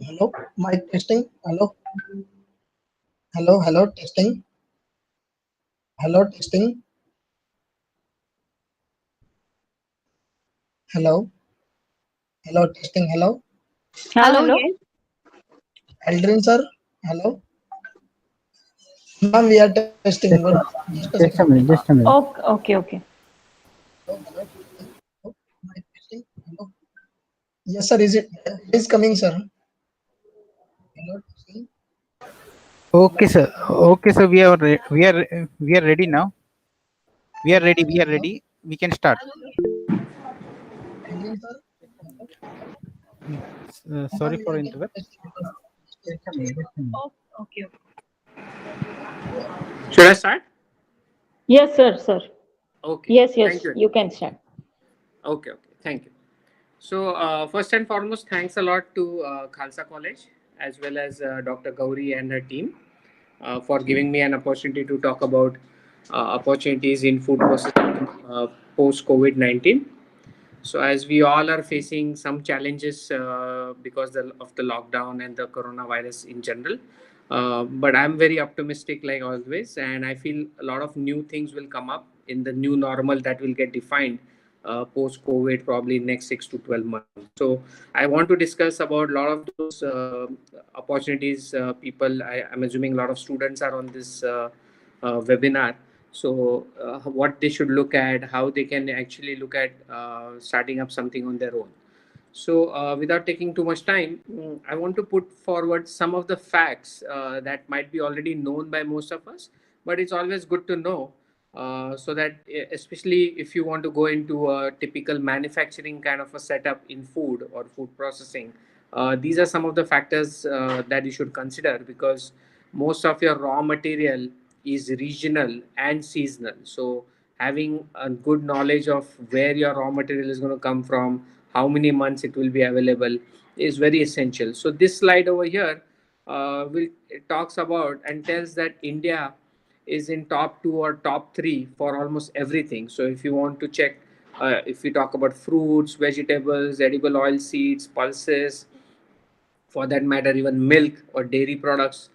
Hello, mic testing. Hello, hello, testing. Hello, testing. Hello, testing. Hello, Hello, Hello. yes. Aldrin sir. Hello, ma'am. We are testing. But Just a, just a second. just a minute, just a minute. Okay, okay, okay. Hello, testing. Hello, mic testing. Hello. Yes, sir. Is it is coming, sir? Hello, testing. Okay, sir. Okay, sir. We are ready now. We are ready. We are Hello, ready. We can start. Aldrin sir. Hello, Sorry ma'am. We for are interrupt. testing. Just a minute. Just a minute. Okay, okay, okay. Should I start? Yes, sir, sir. Okay. Yes, Thank yes, you. you can start. Okay, okay. Thank you. So, first and foremost, thanks a lot to Khalsa College as well as Dr. Gauri and her team for giving me an opportunity to talk about opportunities in food processing post COVID-19. So, as we all are facing some challenges because of the lockdown and the coronavirus in general, but I'm very optimistic like always, and I feel a lot of new things will come up in the new normal that will get defined post COVID, probably next 6 to 12 months. So, I want to discuss about a lot of those opportunities. I'm assuming a lot of students are on this webinar. So, what they should look at, how they can actually look at starting up something on their own. So, without taking too much time, I want to put forward some of the facts that might be already known by most of us, but it's always good to know so that, especially if you want to go into a typical manufacturing kind of a setup in food or food processing, these are some of the factors that you should consider because most of your raw material is regional and seasonal. So, having a good knowledge of where your raw material is going to come from, how many months it will be available is very essential. So this slide over here will it talks about and tells that India is in top two or top three for almost everything. So if you want to check, if we talk about fruits, vegetables, edible oil seeds, pulses, for that matter, even milk or dairy products.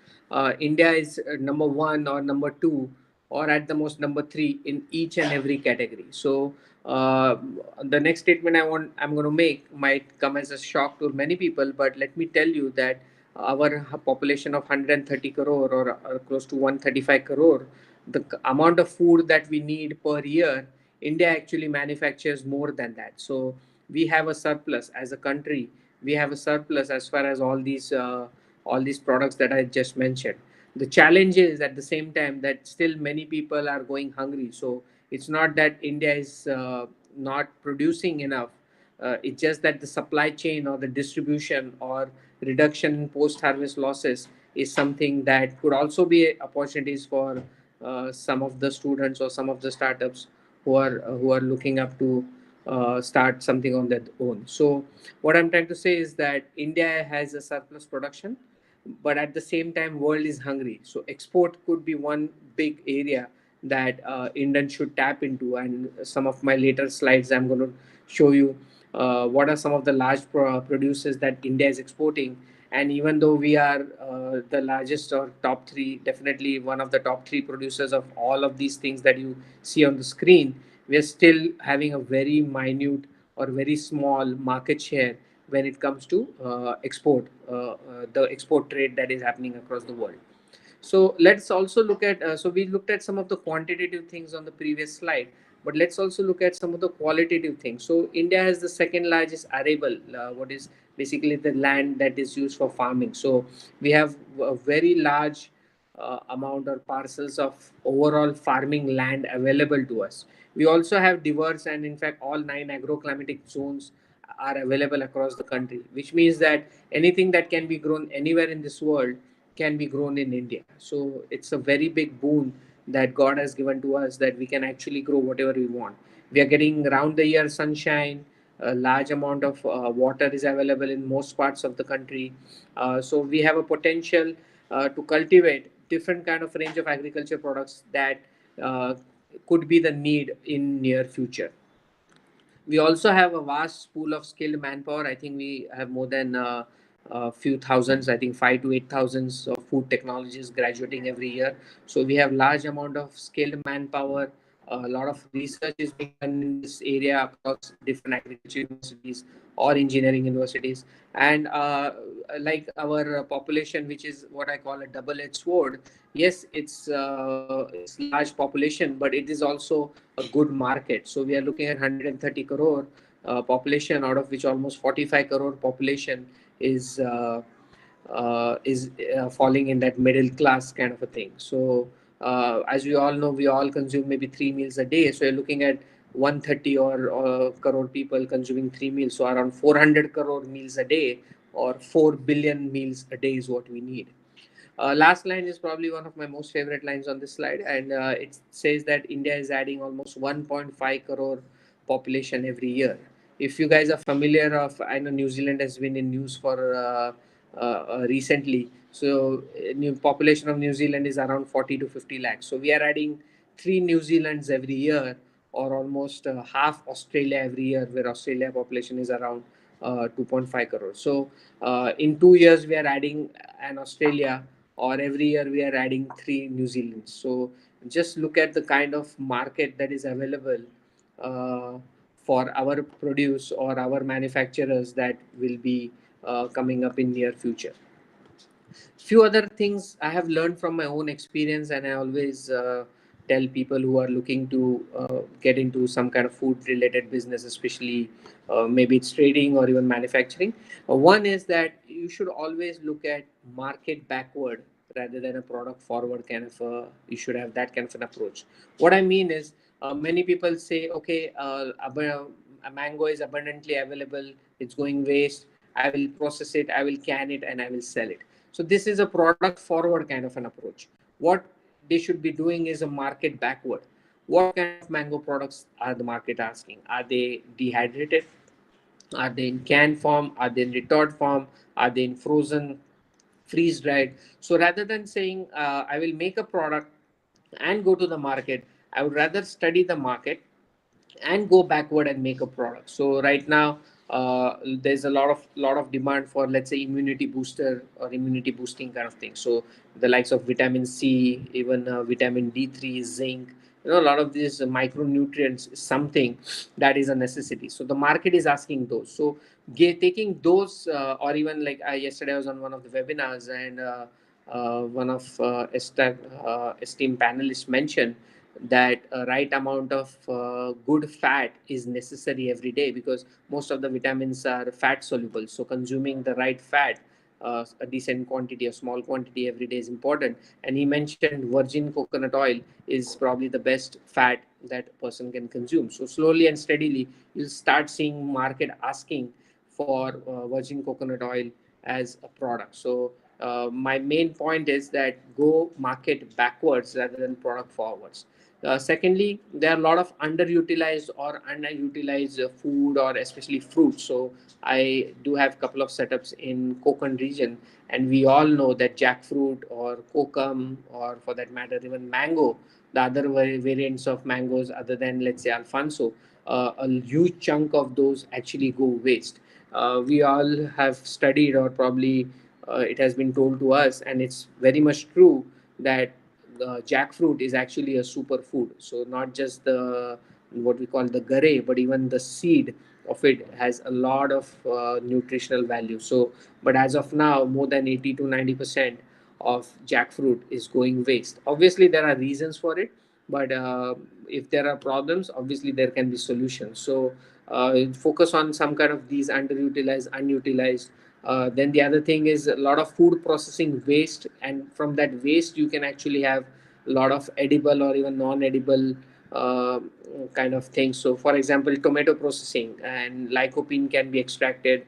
India is number one or number two, or at the most number three in each and every category. So uh, the next statement I'm going to make might come as a shock to many people, but let me tell you that our population of 130 crore or close to 135 crore, the amount of food that we need per year, India actually manufactures more than that. So we have a surplus as a country. We have a surplus as far as all these products that I just mentioned. The challenge is at the same time that still many people are going hungry. So it's not that India is not producing enough. It's just that the supply chain or the distribution or reduction in post-harvest losses is something that could also be opportunities for some of the students or some of the startups who are looking up to start something on their own. So what I'm trying to say is that India has a surplus production, but at the same time world is hungry. So export could be one big area that Indians should tap into. And some of my later slides I'm going to show you what are some of the large producers that India is exporting. And even though we are the largest or top three, definitely one of the top three producers of all of these things that you see on the screen, we are still having a very minute or very small market share when it comes to the export trade that is happening across the world. So let's also look at, so we looked at some of the quantitative things on the previous slide, but let's also look at some of the qualitative things. So India has the second largest arable, what is basically the land that is used for farming. So we have a very large amount or parcels of overall farming land available to us. We also have diverse, and in fact all 9 agroclimatic zones are available across the country, which means that anything that can be grown anywhere in this world can be grown in India. So it's a very big boon that God has given to us, that we can actually grow whatever we want. We are getting round the year sunshine. A large amount of water is available in most parts of the country. So we have a potential to cultivate different kind of range of agriculture products that uh, could be the need in near future. We also have a vast pool of skilled manpower. I think we have more than a few thousands, I think 5 to 8 thousands of food technologists graduating every year. So we have large amount of skilled manpower. A lot of research is being done in this area across different agriculture universities or engineering universities. And like our population, which is what I call a double-edged sword, yes, it's large population, but it is also a good market. So we are looking at 130 crore population, out of which almost 45 crore population is falling in that middle class kind of a thing. So as we all know, we all consume maybe 3 meals a day. So you're looking at 130 or crore people consuming 3 meals. So around 400 crore meals a day, or 4 billion meals a day is what we need. Last line is probably one of my most favorite lines on this slide, and it says that India is adding almost 1.5 crore population every year. If you guys are familiar of, I know New Zealand has been in news for recently. So new population of New Zealand is around 40 to 50 lakhs. So we are adding 3 New Zealands every year, or almost half Australia every year, where Australia population is around 2.5 crores. So in 2 years we are adding an Australia, or every year we are adding 3 New Zealands. So just look at the kind of market that is available uh, for our produce or our manufacturers that will be coming up in near future. Few other things I have learned from my own experience, and I always tell people who are looking to get into some kind of food related business, especially maybe it's trading or even manufacturing. One is that you should always look at market backward rather than a product forward kind of you should have that kind of an approach. What I mean is, many people say, okay, a mango is abundantly available, it's going waste, I will process it, I will can it, and I will sell it. So this is a product forward kind of an approach. What they should be doing is a market backward. What kind of mango products are the market asking? Are they dehydrated? Are they in can form? Are they in retort form? Are they in frozen, freeze dried? So rather than saying I will make a product and go to the market, I would rather study the market and go backward and make a product. So right now, there's a lot of demand for, let's say, immunity booster or immunity boosting kind of thing. So the likes of vitamin C, even vitamin D3, zinc, a lot of these micronutrients is something that is a necessity. So the market is asking those. So taking those, or even like yesterday I was on one of the webinars, and one of esteemed panelists mentioned that a right amount of good fat is necessary every day, because most of the vitamins are fat soluble. So consuming the right fat, a decent quantity, a small quantity every day is important. And he mentioned virgin coconut oil is probably the best fat that a person can consume. So slowly and steadily, you'll start seeing market asking for virgin coconut oil as a product. So my main point is that go market backwards rather than product forwards. Secondly, there are a lot of underutilized or underutilized food, or especially fruits. So I do have a couple of setups in Konkan region, and we all know that jackfruit or kokum, or for that matter even mango, the other variants of mangoes other than, let's say, Alfonso, a huge chunk of those actually go waste. We all have studied, or probably it has been told to us, and it's very much true, that the jackfruit is actually a superfood. So not just the what we call the gare, but even the seed of it has a lot of nutritional value. So, but as of now, more than 80 to 90% of jackfruit is going waste. Obviously, there are reasons for it, but if there are problems, obviously there can be solutions. So, focus on some kind of these underutilized, unutilized Then the other thing is a lot of food processing waste, and from that waste you can actually have a lot of edible or even non-edible uh, kind of things. So, for example, tomato processing and lycopene can be extracted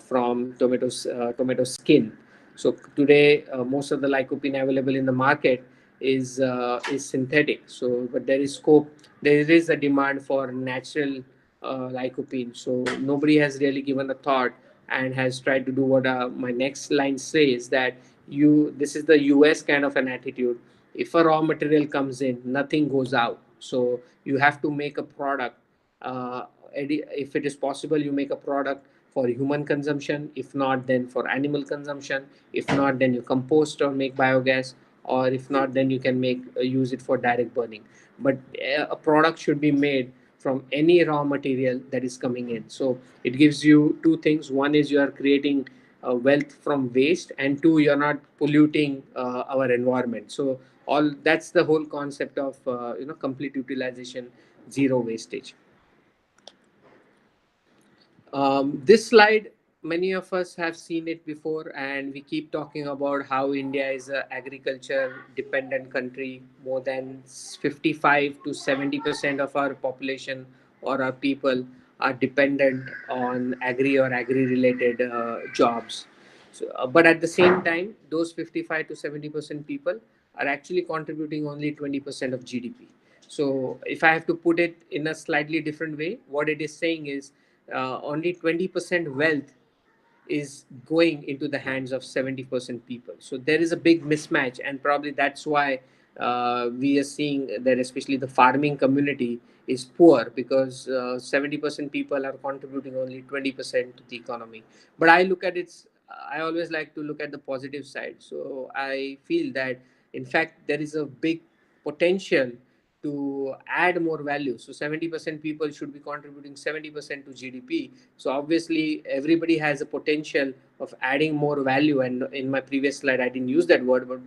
from tomato skin. So today, most of the lycopene available in the market is synthetic. So, but there is scope. There is a demand for natural lycopene. So nobody has really given a thought and has tried to do what my next line says, that you this is the US kind of an attitude. If a raw material comes in, nothing goes out. So you have to make a product. If it is possible, you make a product for human consumption. If not, then for animal consumption. If not, then you compost or make biogas. Or if not, then you can make use it for direct burning. But a product should be made from any raw material that is coming in. So it gives you two things. One is you are creating wealth from waste, and two, you're not polluting our environment. So all that's the whole concept of complete utilization, zero wastage. This slide, many of us have seen it before, and we keep talking about how India is an agriculture dependent country. More than 55 to 70% of our population or our people are dependent on agri or agri related jobs. So, but at the same time, those 55 to 70% people are actually contributing only 20% of GDP. So, if I have to put it in a slightly different way, what it is saying is only 20% wealth is going into the hands of 70% people. So there is a big mismatch, and probably that's why we are seeing that especially the farming community is poor, because 70% people are contributing only 20% to the economy. But I always like to look at the positive side. So I feel that in fact there is a big potential to add more value. So 70% people should be contributing 70% to GDP. So obviously everybody has a potential of adding more value. And in my previous slide I didn't use that word, but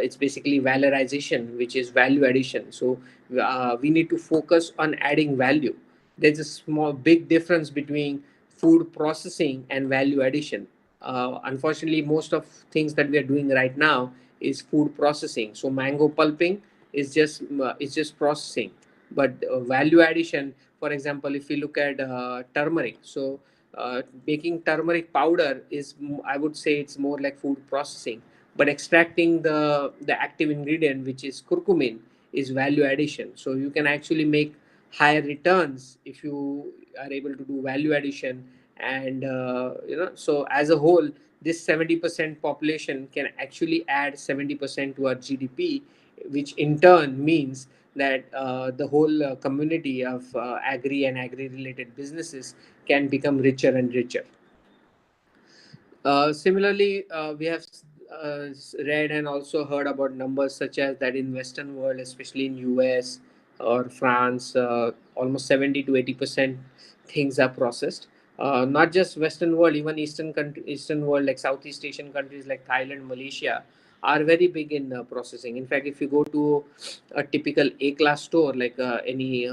it's basically valorization, which is value addition. So we need to focus on adding value. There's a small big difference between food processing and value addition. Unfortunately, most of things that we are doing right now is food processing. So mango pulping is just processing. But value addition, for example, if we look at turmeric, so making turmeric powder I would say it's more like food processing. But extracting the active ingredient, which is curcumin, is value addition. So you can actually make higher returns if you are able to do value addition. And so as a whole, this 70% population can actually add 70% to our GDP, which in turn means that the whole community of agri and agri related businesses can become richer and richer. Similarly, we have read and also heard about numbers such as that in Western world, especially in US or France, almost 70 to 80% things are processed. Not just Western world, even Eastern world, like Southeast Asian countries like Thailand, Malaysia, are very big in processing. In fact, if you go to a typical A-class store, like any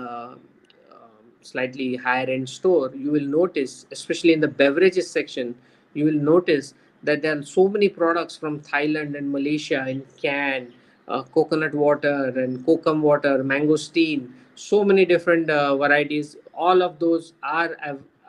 slightly higher end store, you will notice, especially in the beverages section, you will notice that there are so many products from Thailand and Malaysia in can, coconut water and kokum water, mangosteen, so many different varieties. All of those are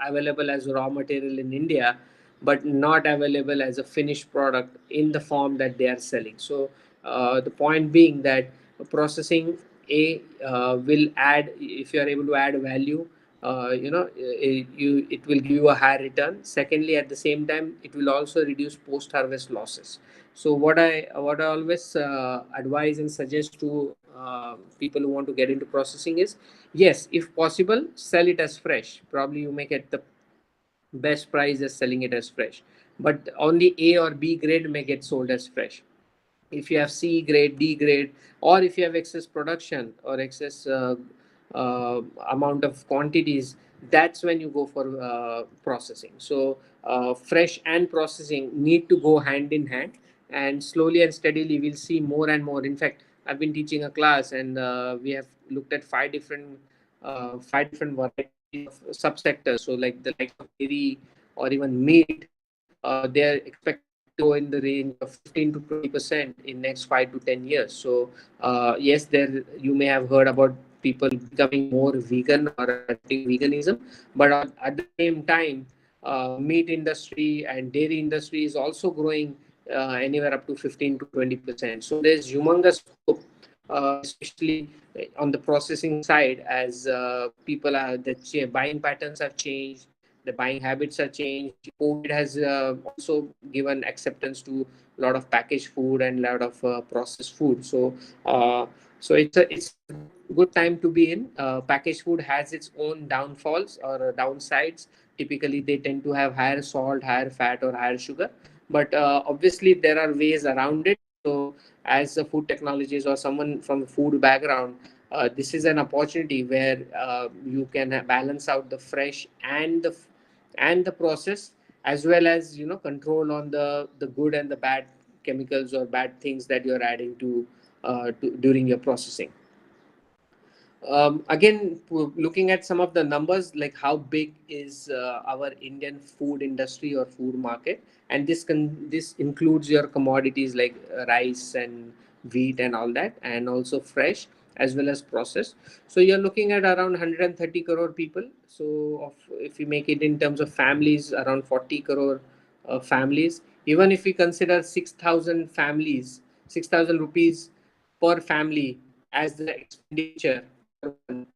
available as raw material in India, but not available as a finished product in the form that they are selling. So the point being that processing will add, if you are able to add value, it will give you a higher return. Secondly, at the same time, it will also reduce post harvest losses. So what I always advise and suggest to people who want to get into processing is, yes, if possible, sell it as fresh. Probably you may get the best price as selling it as fresh, but only A or B grade may get sold as fresh. If you have C grade, D grade, or if you have excess production or excess amount of quantities, that's when you go for processing. So fresh and processing need to go hand in hand, and slowly and steadily we'll see more and more. In fact, I've been teaching a class, and we have looked at five different varieties of subsectors. So like the likes of dairy or even meat, they're expected to grow in the range of 15 to 20% in next 5 to 10 years. So yes, there you may have heard about people becoming more vegan or adopting veganism, but at the same time, meat industry and dairy industry is also growing anywhere up to 15 to 20%. So there's humongous scope, especially on the processing side, as people are the buying patterns have changed, the buying habits have changed. COVID has also given acceptance to a lot of packaged food and a lot of processed food. Uh, so it's a good time to be in. Packaged food has its own downfalls or downsides. Typically, they tend to have higher salt, higher fat, or higher sugar. But obviously, there are ways around it. So, as a food technologist or someone from a food background, this is an opportunity where you can balance out the fresh and the process, as well as control on the good and the bad chemicals or bad things that you're adding to during your processing. Again, looking at some of the numbers, like how big is our Indian food industry or food market, and this includes your commodities like rice and wheat and all that, and also fresh as well as processed. So you're looking at around 130 crore people. So if you make it in terms of families, around 40 crore families. Even if we consider 6,000 families, 6,000 rupees per family as the expenditure per month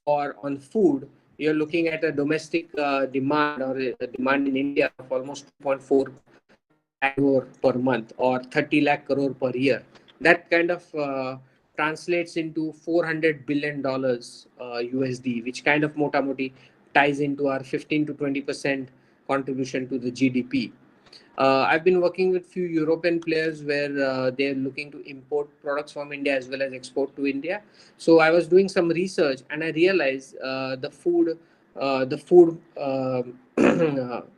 for on food, you're looking at a domestic demand or a demand in India of almost 2.4 lakh crore per month or 30 lakh crore per year. That kind of translates into $400 billion USD, which kind of moti ties into our 15 to 20% contribution to the GDP. I've been working with few European players where they're looking to import products from India as well as export to India. So I was doing some research and I realized the food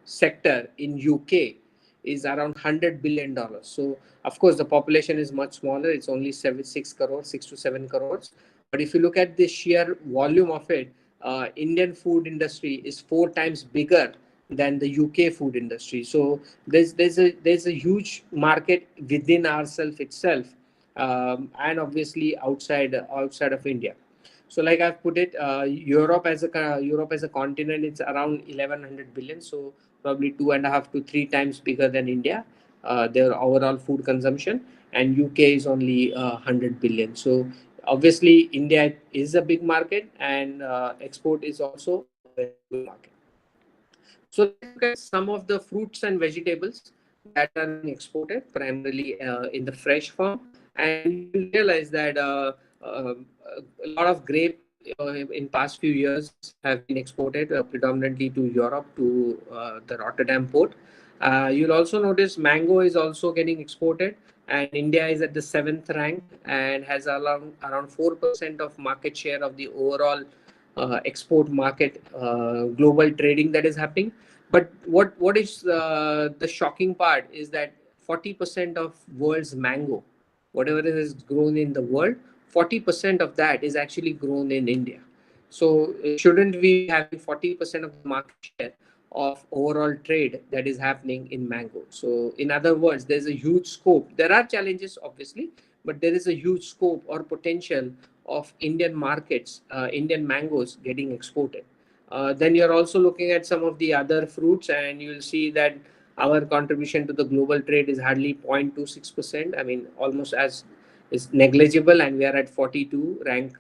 sector in UK is around $100 billion. So of course the population is much smaller. It's only 6 crores, 6 to 7 crores. But if you look at the sheer volume of it, Indian food industry is 4 times bigger than the UK food industry. So there's a huge market within ourselves itself, and obviously outside of India. So like I've put it, Europe as a continent, it's around 1100 billion. So probably 2.5 to 3 times bigger than India. Their overall food consumption, and UK is only 100 billion. So obviously India is a big market, and export is also a very good market. So let's look at some of the fruits and vegetables that are being exported primarily in the fresh form, and you will realize that uh, a lot of grape in past few years have been exported predominantly to Europe, to the Rotterdam port. You'll also notice mango is also getting exported, and India is at the seventh rank and has around 4% of market share of the overall export market, global trading that is happening. But what is the shocking part is that 40% of world's mango, whatever is grown in the world, 40% of that is actually grown in India. So shouldn't we be having 40% of the market share of overall trade that is happening in mango? So in other words, there's a huge scope. There are challenges, obviously, but there is a huge scope or potential of Indian markets, Indian mangoes getting exported. Then you're also looking at some of the other fruits, and you'll see that our contribution to the global trade is hardly 0.26%. I mean, almost as is negligible, and we are at 42 rank.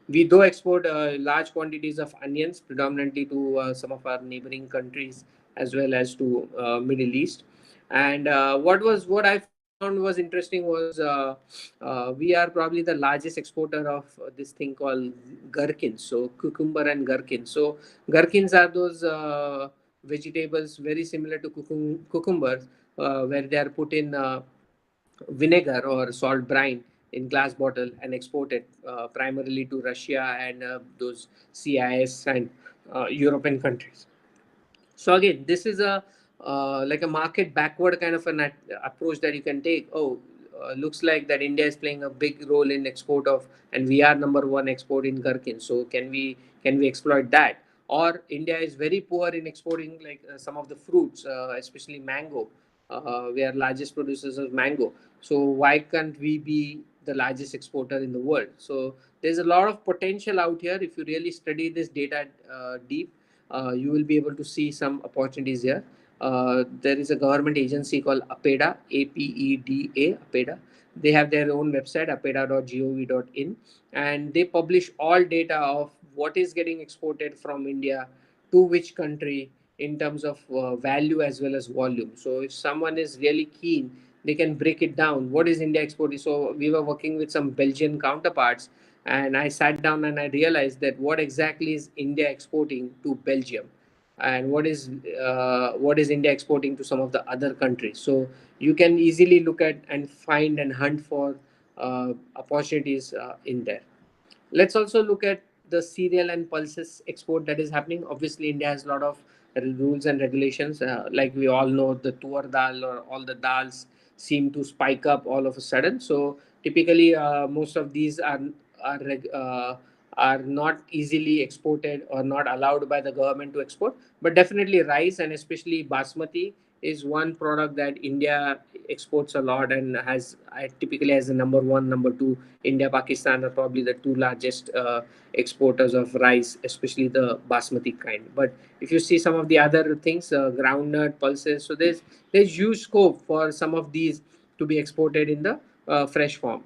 We do export large quantities of onions, predominantly to some of our neighboring countries as well as to Middle East. And what I found was interesting was we are probably the largest exporter of this thing called gherkins, so cucumber and gherkins. So gherkins are those vegetables very similar to cucumbers, where they are put in vinegar or salt brine in glass bottle and exported primarily to Russia and those CIS and European countries. So again, this is a like a market backward kind of an approach that you can take. Oh, looks like that India is playing a big role in export of, and we are number one export in gherkin. So can we exploit that? or India is very poor in exporting like some of the fruits, especially mango. We are largest producers of mango. So why can't we be the largest exporter in the world? So there's a lot of potential out here. If you really study this data deep, you will be able to see some opportunities here. There is a government agency called APEDA, APEDA, APEDA. They have their own website, apeda.gov.in, and they publish all data of what is getting exported from India to which country in terms of value as well as volume. So if someone is really keen, they can break it down. What is India exporting? So we were working with some Belgian counterparts, and I sat down and I realized that what exactly is India exporting to Belgium, and what is India exporting to some of the other countries. So you can easily look at and find and hunt for opportunities in there. Let's also look at the cereal and pulses export that is happening. Obviously, India has a lot of rules and regulations. Like we all know, the tuar dal or all the dals seem to spike up all of a sudden. So typically, most of these are reg- uh, are not easily exported or not allowed by the government to export. But definitely, rice and especially basmati is one product that India exports a lot and typically has the number one, number two. India, Pakistan are probably the two largest exporters of rice, especially the basmati kind. But if you see some of the other things, groundnut, pulses, so there's huge scope for some of these to be exported in the fresh form.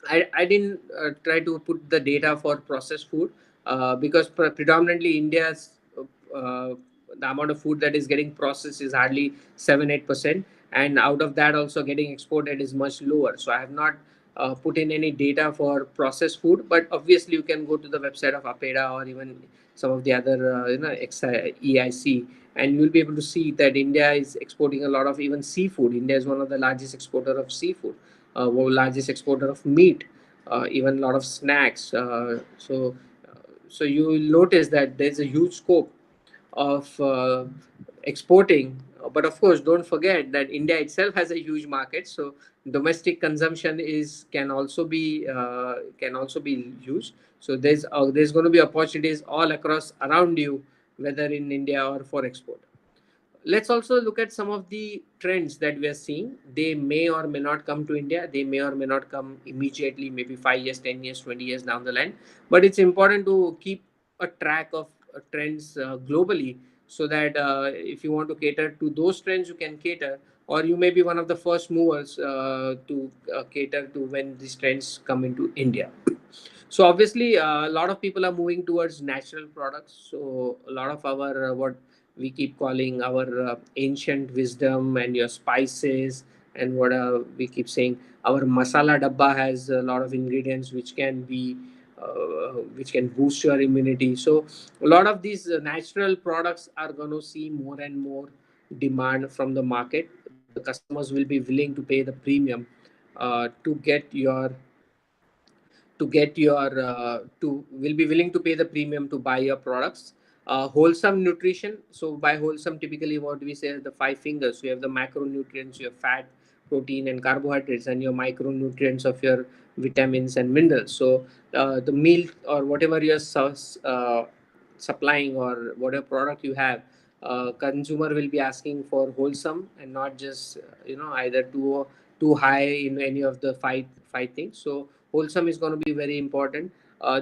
I didn't try to put the data for processed food because predominantly India's the amount of food that is getting processed is hardly 7-8%, and out of that also getting exported is much lower. So I have not put in any data for processed food, but obviously you can go to the website of APEDA or even some of the other EIC, and you'll be able to see that India is exporting a lot of even seafood. India is one of the largest exporter of seafood, largest exporter of meat, even a lot of snacks. So you will notice that there's a huge scope of exporting. But of course, don't forget that India itself has a huge market. So domestic consumption can also be huge. So there's going to be opportunities all across around you, whether in India or for export. Let's also look at some of the trends that we are seeing. They may or may not come to India. They may or may not come immediately, maybe 5 years, 10 years, 20 years down the line. But it's important to keep a track of trends globally, so that if you want to cater to those trends, you can cater, or you may be one of the first movers to cater to when these trends come into India. So obviously, a lot of people are moving towards natural products. So a lot of our what we keep calling our ancient wisdom and your spices, and what we keep saying, our masala dabba has a lot of ingredients which can boost your immunity. So a lot of these natural products are going to see more and more demand from the market. The customers will be willing to pay the premium to get your to will be willing to pay the premium to buy your products. Wholesome nutrition. So by wholesome, typically what we say is the five fingers. You have the macronutrients, your fat, protein, and carbohydrates, and your micronutrients of your vitamins and minerals. So the meal or whatever you're supplying, or whatever product you have, consumer will be asking for wholesome and not just either too high in any of the five things. So wholesome is going to be very important.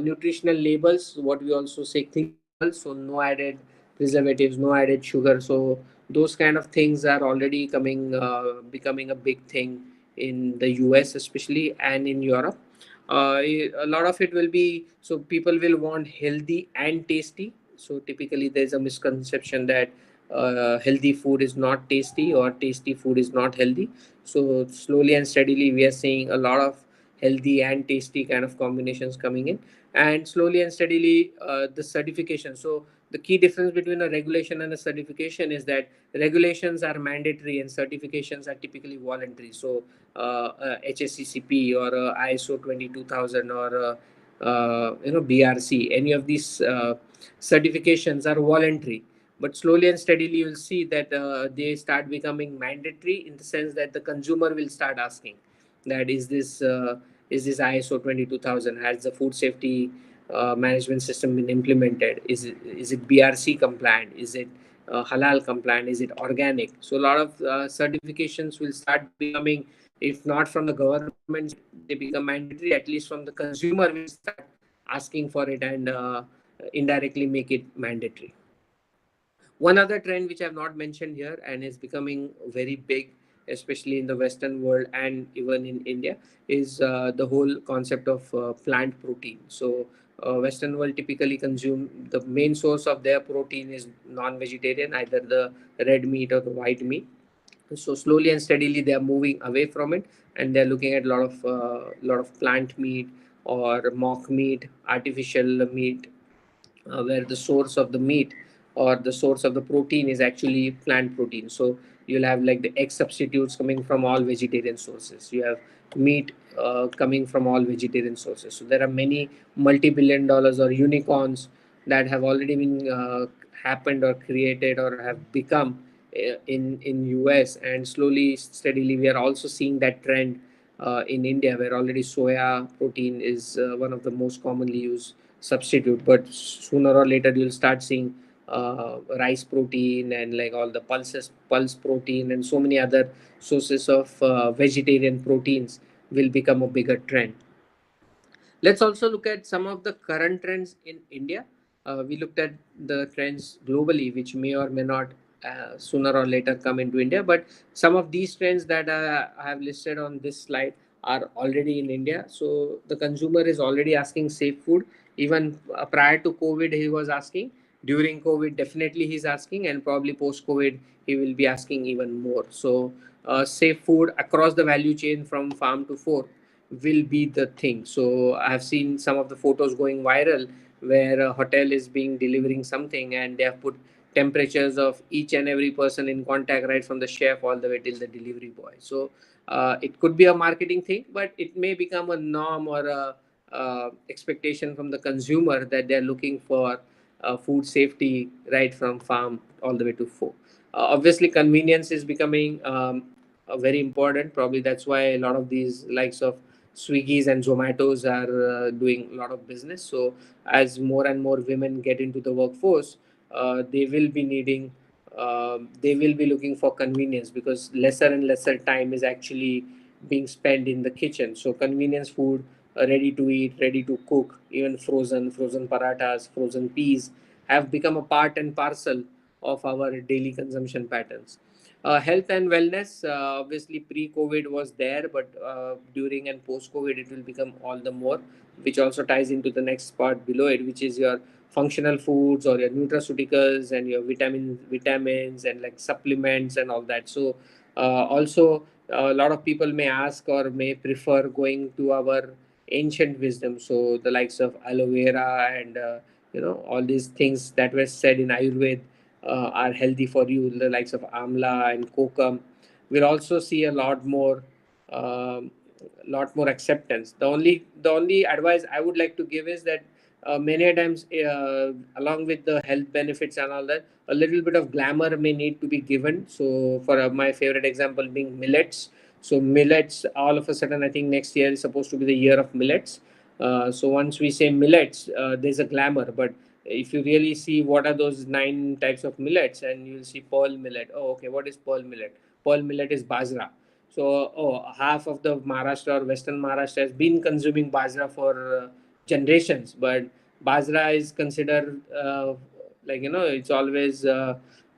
Nutritional labels, what we also say, clean labels, so no added preservatives, no added sugar. So those kind of things are already becoming a big thing in the US especially, and in Europe. A lot of it will be, so people will want healthy and tasty. So typically there's a misconception that healthy food is not tasty, or tasty food is not healthy. So slowly and steadily we are seeing a lot of healthy and tasty kind of combinations coming in, and slowly and steadily the certification. So the key difference between a regulation and a certification is that regulations are mandatory and certifications are typically voluntary. So HACCP or ISO 22000 or BRC, any of these certifications are voluntary, but slowly and steadily you'll see that they start becoming mandatory, in the sense that the consumer will start asking that is this ISO 22000, has the food safety management system been implemented? Is it BRC compliant? Is it halal compliant? Is it organic? So a lot of certifications will start becoming, if not from the government side, they become mandatory. At least from the consumer will start asking for it, and indirectly make it mandatory. One other trend which I have not mentioned here and is becoming very big, especially in the Western world and even in India, is the whole concept of plant protein. So, Western world typically consume, the main source of their protein is non-vegetarian, either the red meat or the white meat. So slowly and steadily they are moving away from it, and they're looking at a lot of plant meat or mock meat, artificial meat, where the source of the meat or the source of the protein is actually plant protein. So you'll have like the egg substitutes coming from all vegetarian sources. You have meat coming from all vegetarian sources. So there are many multi-billion dollars or unicorns that have already been happened or created or have become in US, and slowly steadily we are also seeing that trend in India, where already soya protein is one of the most commonly used substitute. But sooner or later you'll start seeing rice protein and like all the pulse protein and so many other sources of vegetarian proteins will become a bigger trend. Let's also look at some of the current trends in India. We looked at the trends globally, which may or may not sooner or later come into India. But some of these trends that I have listed on this slide are already in India. So the consumer is already asking safe food. Even prior to COVID, he was asking. During COVID, definitely he's asking, and probably post COVID, he will be asking even more. So safe food across the value chain from farm to fork will be the thing. So I have seen some of the photos going viral where a hotel is being delivering something, and they have put temperatures of each and every person in contact, right from the chef all the way till the delivery boy. So it could be a marketing thing, but it may become a norm or a expectation from the consumer that they're looking for food safety right from farm all the way to fork. Obviously, convenience is becoming very important. Probably that's why a lot of these likes of Swiggy's and Zomatos are doing a lot of business. So as more and more women get into the workforce, they will be needing, they will be looking for convenience, because lesser and lesser time is actually being spent in the kitchen. So convenience food, ready to eat, ready to cook, even frozen parathas, frozen peas have become a part and parcel of our daily consumption patterns. Health and wellness, obviously pre-COVID was there, but during and post-COVID, it will become all the more, which also ties into the next part below it, which is your functional foods or your nutraceuticals and your vitamins and like supplements and all that. So also a lot of people may ask or may prefer going to our ancient wisdom. So the likes of aloe vera and all these things that were said in Ayurveda are healthy for you, the likes of amla and kokum. We'll also see a um, lot more acceptance. The only advice I would like to give is that many a times, along with the health benefits and all that, a little bit of glamour may need to be given. So for my favorite example being millets. So millets, all of a sudden, I think next year is supposed to be the year of millets. So once we say millets, there's a glamour, but if you really see what are those 9 types of millets, and you'll see pearl millet. Oh, okay, what is pearl millet? Pearl millet is bajra. So, oh, half of the Maharashtra or Western Maharashtra has been consuming bajra for generations, but bajra is considered it's always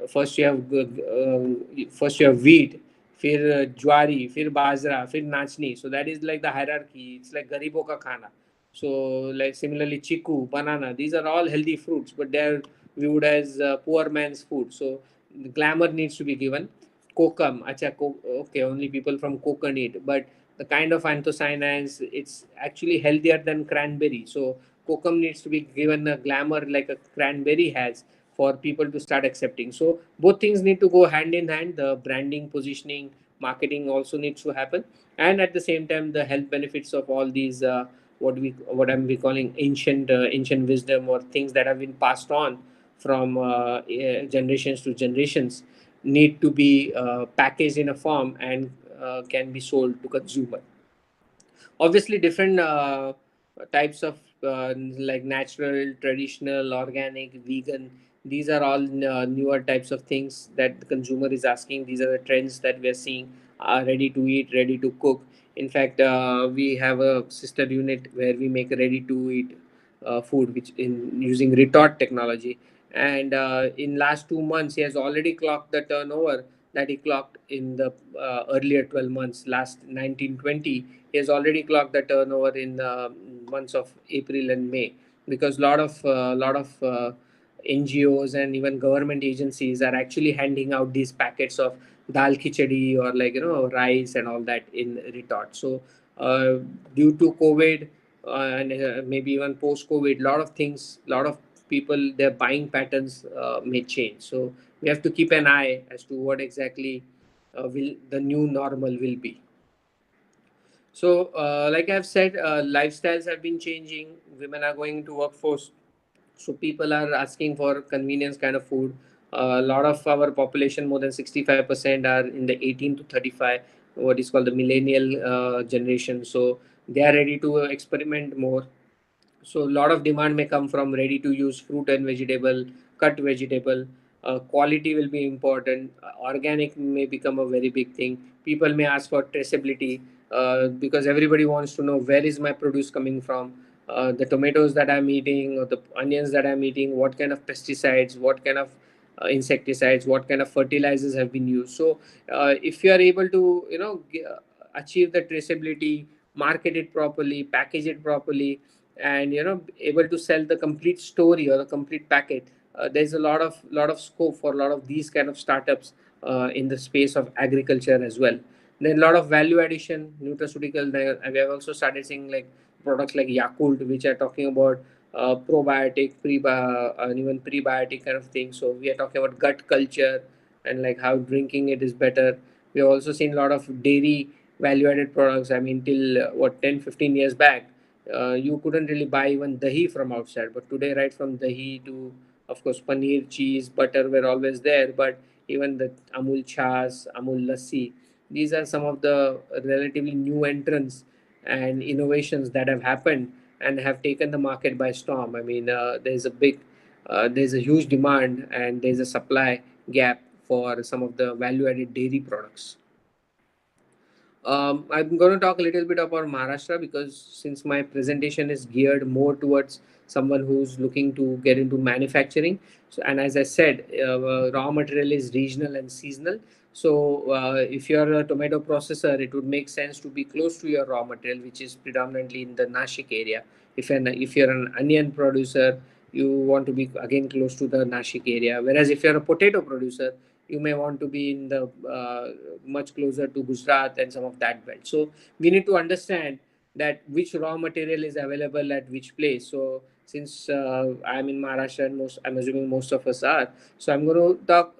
first you have wheat, फिर ज्वारी, फिर बाजरा, फिर नाचनी. So that is like the hierarchy. It's like garibo ka khana. So, like similarly, chiku, banana, these are all healthy fruits, but they're viewed as poor man's food. So, the glamour needs to be given. Kokum, okay, only people from Kokon eat, but the kind of anthocyanins, it's actually healthier than cranberry. So, kokum needs to be given a glamour like a cranberry has for people to start accepting. So, both things need to go hand in hand. The branding, positioning, marketing also needs to happen, and at the same time, the health benefits of all these. What I'm we calling ancient wisdom, or things that have been passed on from generations to generations, need to be packaged in a form and can be sold to consumer. Obviously different types of like natural, traditional, organic, vegan. These are all newer types of things that the consumer is asking. These are the trends that we are seeing. Ready to eat, ready to cook. In fact, we have a sister unit where we make ready to eat food, which in using retort technology. And in last 2 months, he has already clocked the turnover that he clocked in the earlier 12 months. Last 1920, he has already clocked the turnover in the months of April and May, because lot of NGOs and even government agencies are actually handing out these packets of dal khichdi, or like rice and all that in retort. So uh, due to COVID and maybe even post COVID, lot of things, lot of people, their buying patterns may change. So we have to keep an eye as to what exactly will the new normal will be. So, like I've said, lifestyles have been changing. Women are going to workforce, so people are asking for convenience kind of food. A lot of our population, more than 65%, are in the 18 to 35, what is called the millennial generation. So they are ready to experiment more. So a lot of demand may come from ready to use fruit and vegetable, cut vegetable. Quality will be important. Organic may become a very big thing. People may ask for traceability, because everybody wants to know where is my produce coming from. The tomatoes that I'm eating, or the onions that I'm eating, what kind of pesticides, what kind of insecticides, what kind of fertilizers have been used. So if you are able to achieve the traceability, market it properly, package it properly, and able to sell the complete story or the complete packet, there's a lot of scope for a lot of these kind of startups in the space of agriculture as well. Then a lot of value addition nutraceutical there. We have also started seeing like products like Yakult, which are talking about probiotic, and even prebiotic kind of thing. So we are talking about gut culture and like how drinking it is better. We have also seen a lot of dairy value added products. I mean, till what, 10-15 years back, you couldn't really buy even dahi from outside. But today, right from dahi to, of course, paneer, cheese, butter were always there. But even the Amul Chas, Amul Lassi, these are some of the relatively new entrants and innovations that have happened and have taken the market by storm. I mean, there's a huge demand and there's a supply gap for some of the value-added dairy products. I'm going to talk a little bit about Maharashtra, because since my presentation is geared more towards someone who's looking to get into manufacturing. So, and as I said, raw material is regional and seasonal. So, if you're a tomato processor, it would make sense to be close to your raw material, which is predominantly in the Nashik area. If you're an onion producer, you want to be again close to the Nashik area. Whereas if you're a potato producer, you may want to be in the much closer to Gujarat and some of that belt. So we need to understand that which raw material is available at which place. So since I'm in Maharashtra and I'm assuming most of us are, so I'm going to talk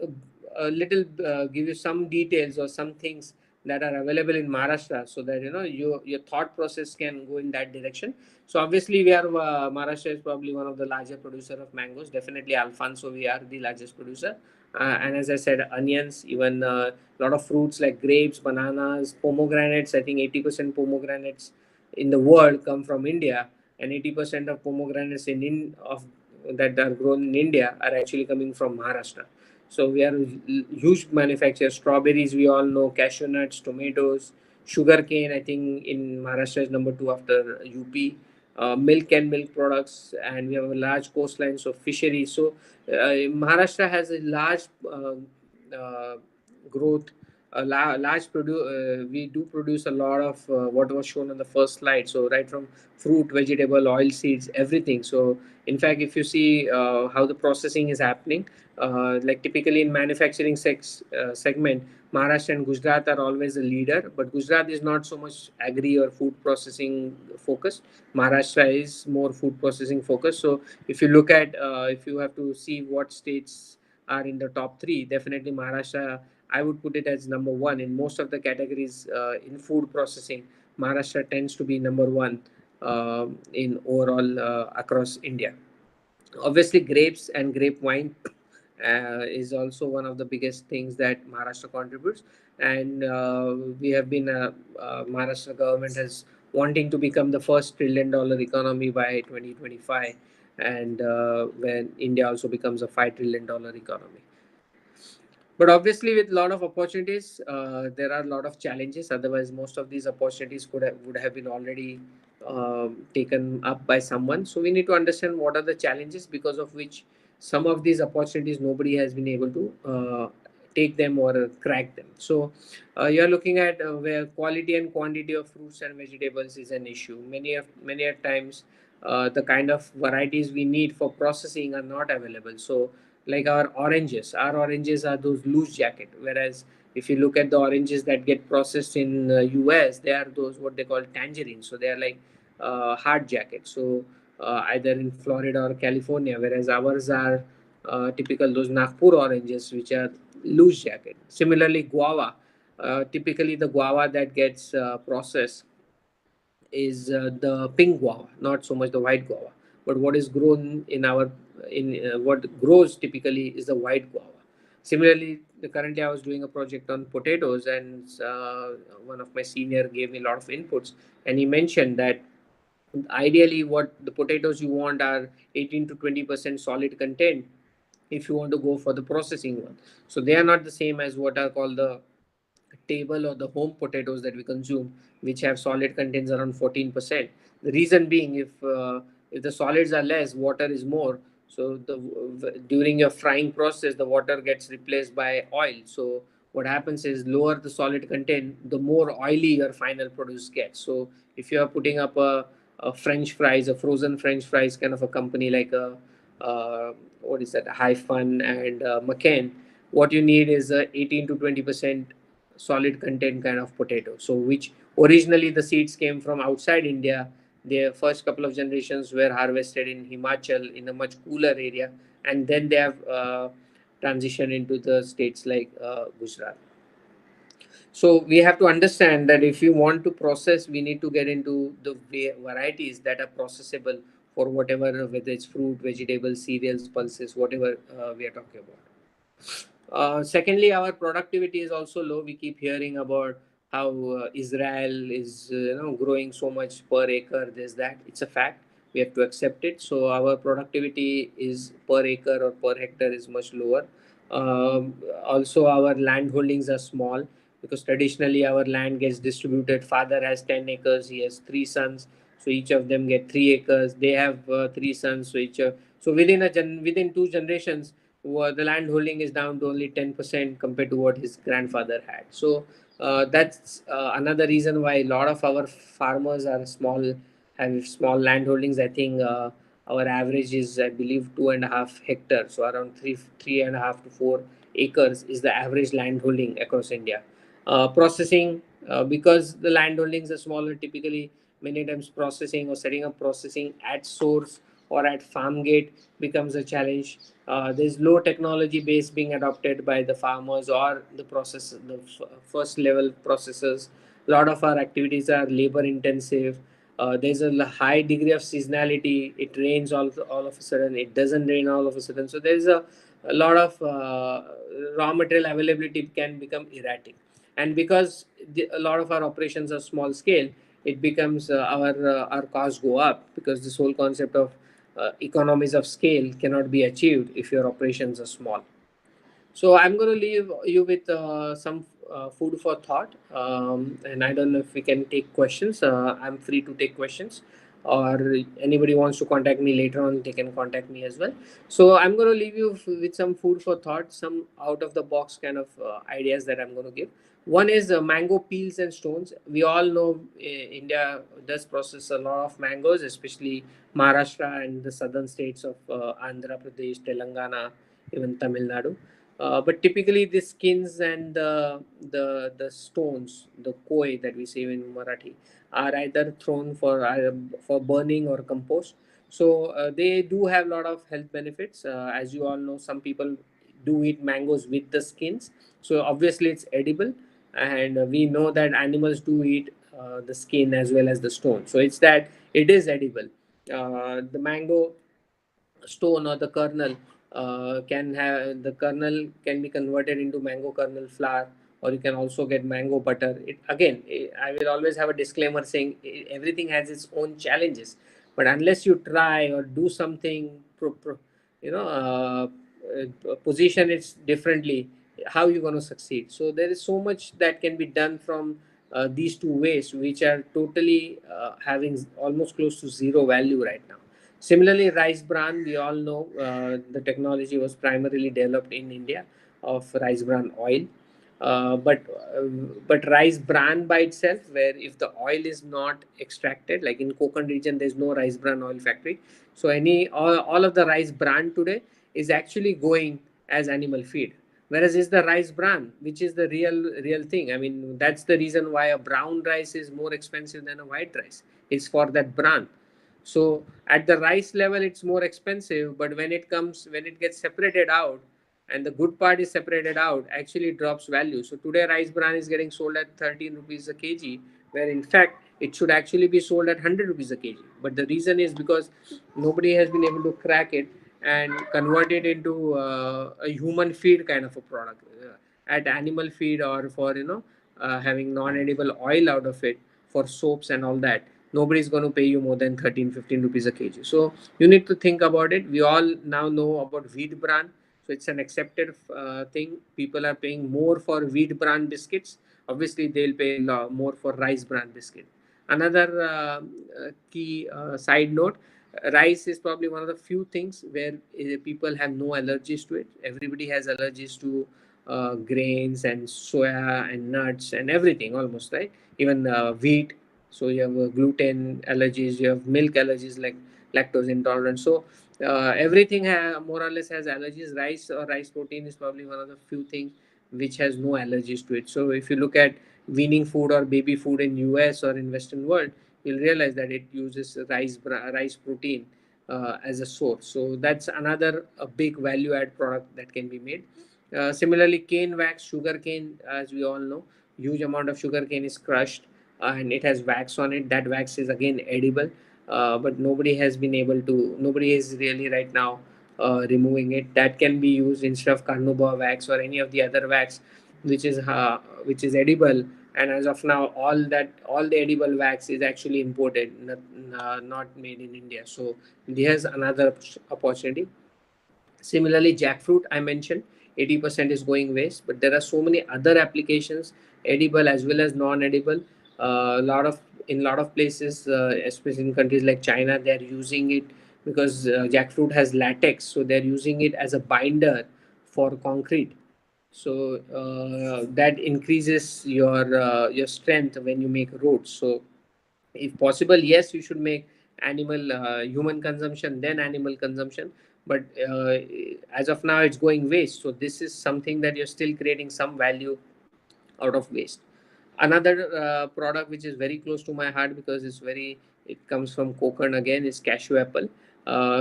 a little, give you some details or some things that are available in Maharashtra, so that your thought process can go in that direction. So obviously we are Maharashtra is probably one of the larger producer of mangoes. Definitely Alfonso, we are the largest producer. And as I said, onions, even a lot of fruits like grapes, bananas, pomegranates. I think 80% pomegranates in the world come from India, and 80% of pomegranates of that are grown in India are actually coming from Maharashtra. So we are huge manufacturers. Strawberries, we all know, cashew nuts, tomatoes, sugarcane. I think in Maharashtra is number two after UP. Milk and milk products, and we have a large coastline, so fisheries. So Maharashtra has a large uh, growth, we do produce a lot of what was shown on the first slide. So right from fruit, vegetable, oil seeds, everything. So in fact, if you see how the processing is happening, like typically in manufacturing segment, Maharashtra and Gujarat are always the leader, but Gujarat is not so much agri or food processing focused. Maharashtra is more food processing focused. So if you look at, if you have to see what states are in the top three, definitely Maharashtra, I would put it as number one in most of the categories in food processing. Maharashtra tends to be number one in overall across India. Obviously, grapes and grape wine is also one of the biggest things that Maharashtra contributes. And we have been, Maharashtra government has wanting to become the first $1 trillion economy by 2025, and when India also becomes a $5 trillion economy. But obviously, with a lot of opportunities, there are a lot of challenges. Otherwise, most of these opportunities would have been already taken up by someone. So we need to understand what are the challenges because of which some of these opportunities nobody has been able to take them or crack them. So you are looking at where quality and quantity of fruits and vegetables is an issue. Many of times, the kind of varieties we need for processing are not available. So like our oranges are those loose jacket, whereas if you look at the oranges that get processed in US, they are those what they call tangerines, so they are like hard jacket. So either in Florida or California, whereas ours are typical those Nagpur oranges, which are loose jacket. Similarly, guava, typically the guava that gets processed is the pink guava, not so much the white guava. But what is grown in our in what grows typically is the white guava. Similarly, currently I was doing a project on potatoes, and one of my senior gave me a lot of inputs, and he mentioned that ideally what the potatoes you want are 18 to 20% solid content if you want to go for the processing one. So they are not the same as what are called the table or the home potatoes that we consume, which have solid contents around 14%. The reason being, if the solids are less, water is more. So during your frying process, the water gets replaced by oil. So what happens is lower the solid content, the more oily your final produce gets. So if you are putting up a French fries, a frozen French fries kind of a company like a what is that, Hyphen and McCain, what you need is a 18 to 20% solid content kind of potato. So which originally the seeds came from outside India. The first couple of generations were harvested in Himachal in a much cooler area, and then they have transitioned into the states like Gujarat. So we have to understand that if you want to process, we need to get into the varieties that are processable for whatever, whether it's fruit, vegetables, cereals, pulses, whatever we are talking about. Secondly, our productivity is also low. We keep hearing about how Israel is growing so much per acre. There's that. It's a fact. We have to accept it. So our productivity is per acre or per hectare is much lower. Also, our land holdings are small because traditionally our land gets distributed. Father has 10 acres. He has three sons. So each of them get 3 acres. They have three sons. So so within two generations, the land holding is down to only 10% compared to what his grandfather had. So that's another reason why a lot of our farmers are have small land holdings. I think our average is, I believe, 2.5 hectares, so around 3.5 to 4 acres is the average land holding across India. Processing, because the land holdings are smaller, typically many times processing or setting up processing at source or at farm gate becomes a challenge. There's low technology base being adopted by the farmers or the first level processors. A lot of our activities are labor intensive. There's a high degree of seasonality. It rains all of a sudden, it doesn't rain all of a sudden. So there's a lot of raw material availability can become erratic. And because a lot of our operations are small scale, it becomes our costs go up, because this whole concept of economies of scale cannot be achieved if your operations are small. So I'm going to leave you with some food for thought, and I don't know if we can take questions. I'm free to take questions, or anybody wants to contact me later on, they can contact me as well. So I'm going to leave you with some food for thought, some out of the box kind of ideas that I'm going to give. One is mango peels and stones. We all know India does process a lot of mangoes, especially Maharashtra and the southern states of Andhra Pradesh, Telangana, even Tamil Nadu. But typically, the skins and the stones, the koi that we say in Marathi, are either thrown for burning or compost. So they do have a lot of health benefits. As you all know, some people do eat mangoes with the skins. So obviously, it's edible, and we know that animals do eat the skin as well as the stone. So it's that it is edible. The mango stone or the kernel can be converted into mango kernel flour or you can also get mango butter. It again, I will always have a disclaimer saying everything has its own challenges, but unless you try or do something, you know, position it differently, how you going to succeed? So there is so much that can be done from these two ways, which are totally having almost close to zero value right now. Similarly, rice bran, we all know the technology was primarily developed in India of rice bran oil. Uh, but uh, but rice bran by itself, where if the oil is not extracted, like in Konkan region, there's no rice bran oil factory. So all of the rice bran today is actually going as animal feed. Whereas is the rice bran, which is the real thing. I mean, that's the reason why a brown rice is more expensive than a white rice. It's for that bran. So at the rice level, it's more expensive, but when it gets separated out, and the good part is separated out, actually it drops value. So today rice bran is getting sold at 13 rupees a kg, where in fact it should actually be sold at 100 rupees a kg. But the reason is because nobody has been able to crack it and convert it into a human feed kind of a product, at animal feed, or for having non-edible oil out of it for soaps and all that. Nobody's going to pay you more than 13-15 rupees a kg. So you need to think about it. We all now know about wheat bran, so it's an accepted thing. People are paying more for wheat bran biscuits. Obviously they'll pay more for rice bran biscuit. Another key side note, rice is probably one of the few things where people have no allergies to it. Everybody has allergies to grains and soya and nuts and everything almost, right? Even wheat. So you have gluten allergies, you have milk allergies like lactose intolerance. So everything more or less has allergies. Rice or rice protein is probably one of the few things which has no allergies to it. So if you look at weaning food or baby food in US or in Western world, you'll realize that it uses rice protein as a source. So that's another a big value add product that can be made. Similarly, cane wax, sugar cane, as we all know, huge amount of sugar cane is crushed and it has wax on it. That wax is again edible, but nobody is really right now removing it. That can be used instead of carnauba wax or any of the other wax, which is which is edible. And as of now, all the edible wax is actually imported, not made in India. So there's another opportunity. Similarly, jackfruit, I mentioned 80% is going waste, but there are so many other applications, edible as well as non-edible. Lot of In lot of places, especially in countries like China, they are using it because jackfruit has latex, so they're using it as a binder for concrete. So that increases your strength when you make roads. So if possible, yes, you should make animal human consumption then animal consumption, but as of now it's going waste. So this is something that you're still creating some value out of waste. Another product which is very close to my heart because it comes from Konkan again is cashew apple.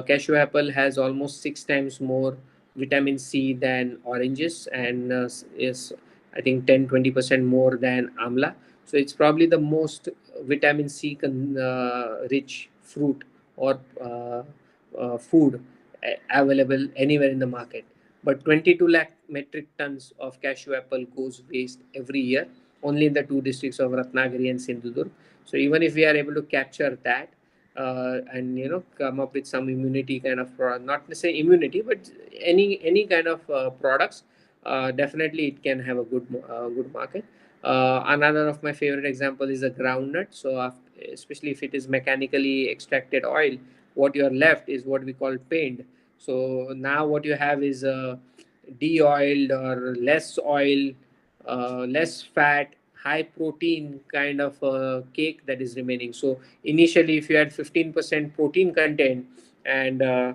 Cashew apple has almost 6 times more vitamin C than oranges, and is I think 10-20% more than amla. So it's probably the most vitamin C rich fruit or food available anywhere in the market. But 22 lakh metric tons of cashew apple goes waste every year only in the two districts of Ratnagiri and Sindhudurg. So even if we are able to capture that and come up with some immunity kind of product, not necessarily immunity, but any kind of products, definitely it can have a good market. Another of my favorite example is a groundnut. So especially if it is mechanically extracted oil, what you are left is what we call paint. So now what you have is a de-oiled or less oil, less fat, high protein kind of cake that is remaining. So initially, if you had 15% protein content and uh,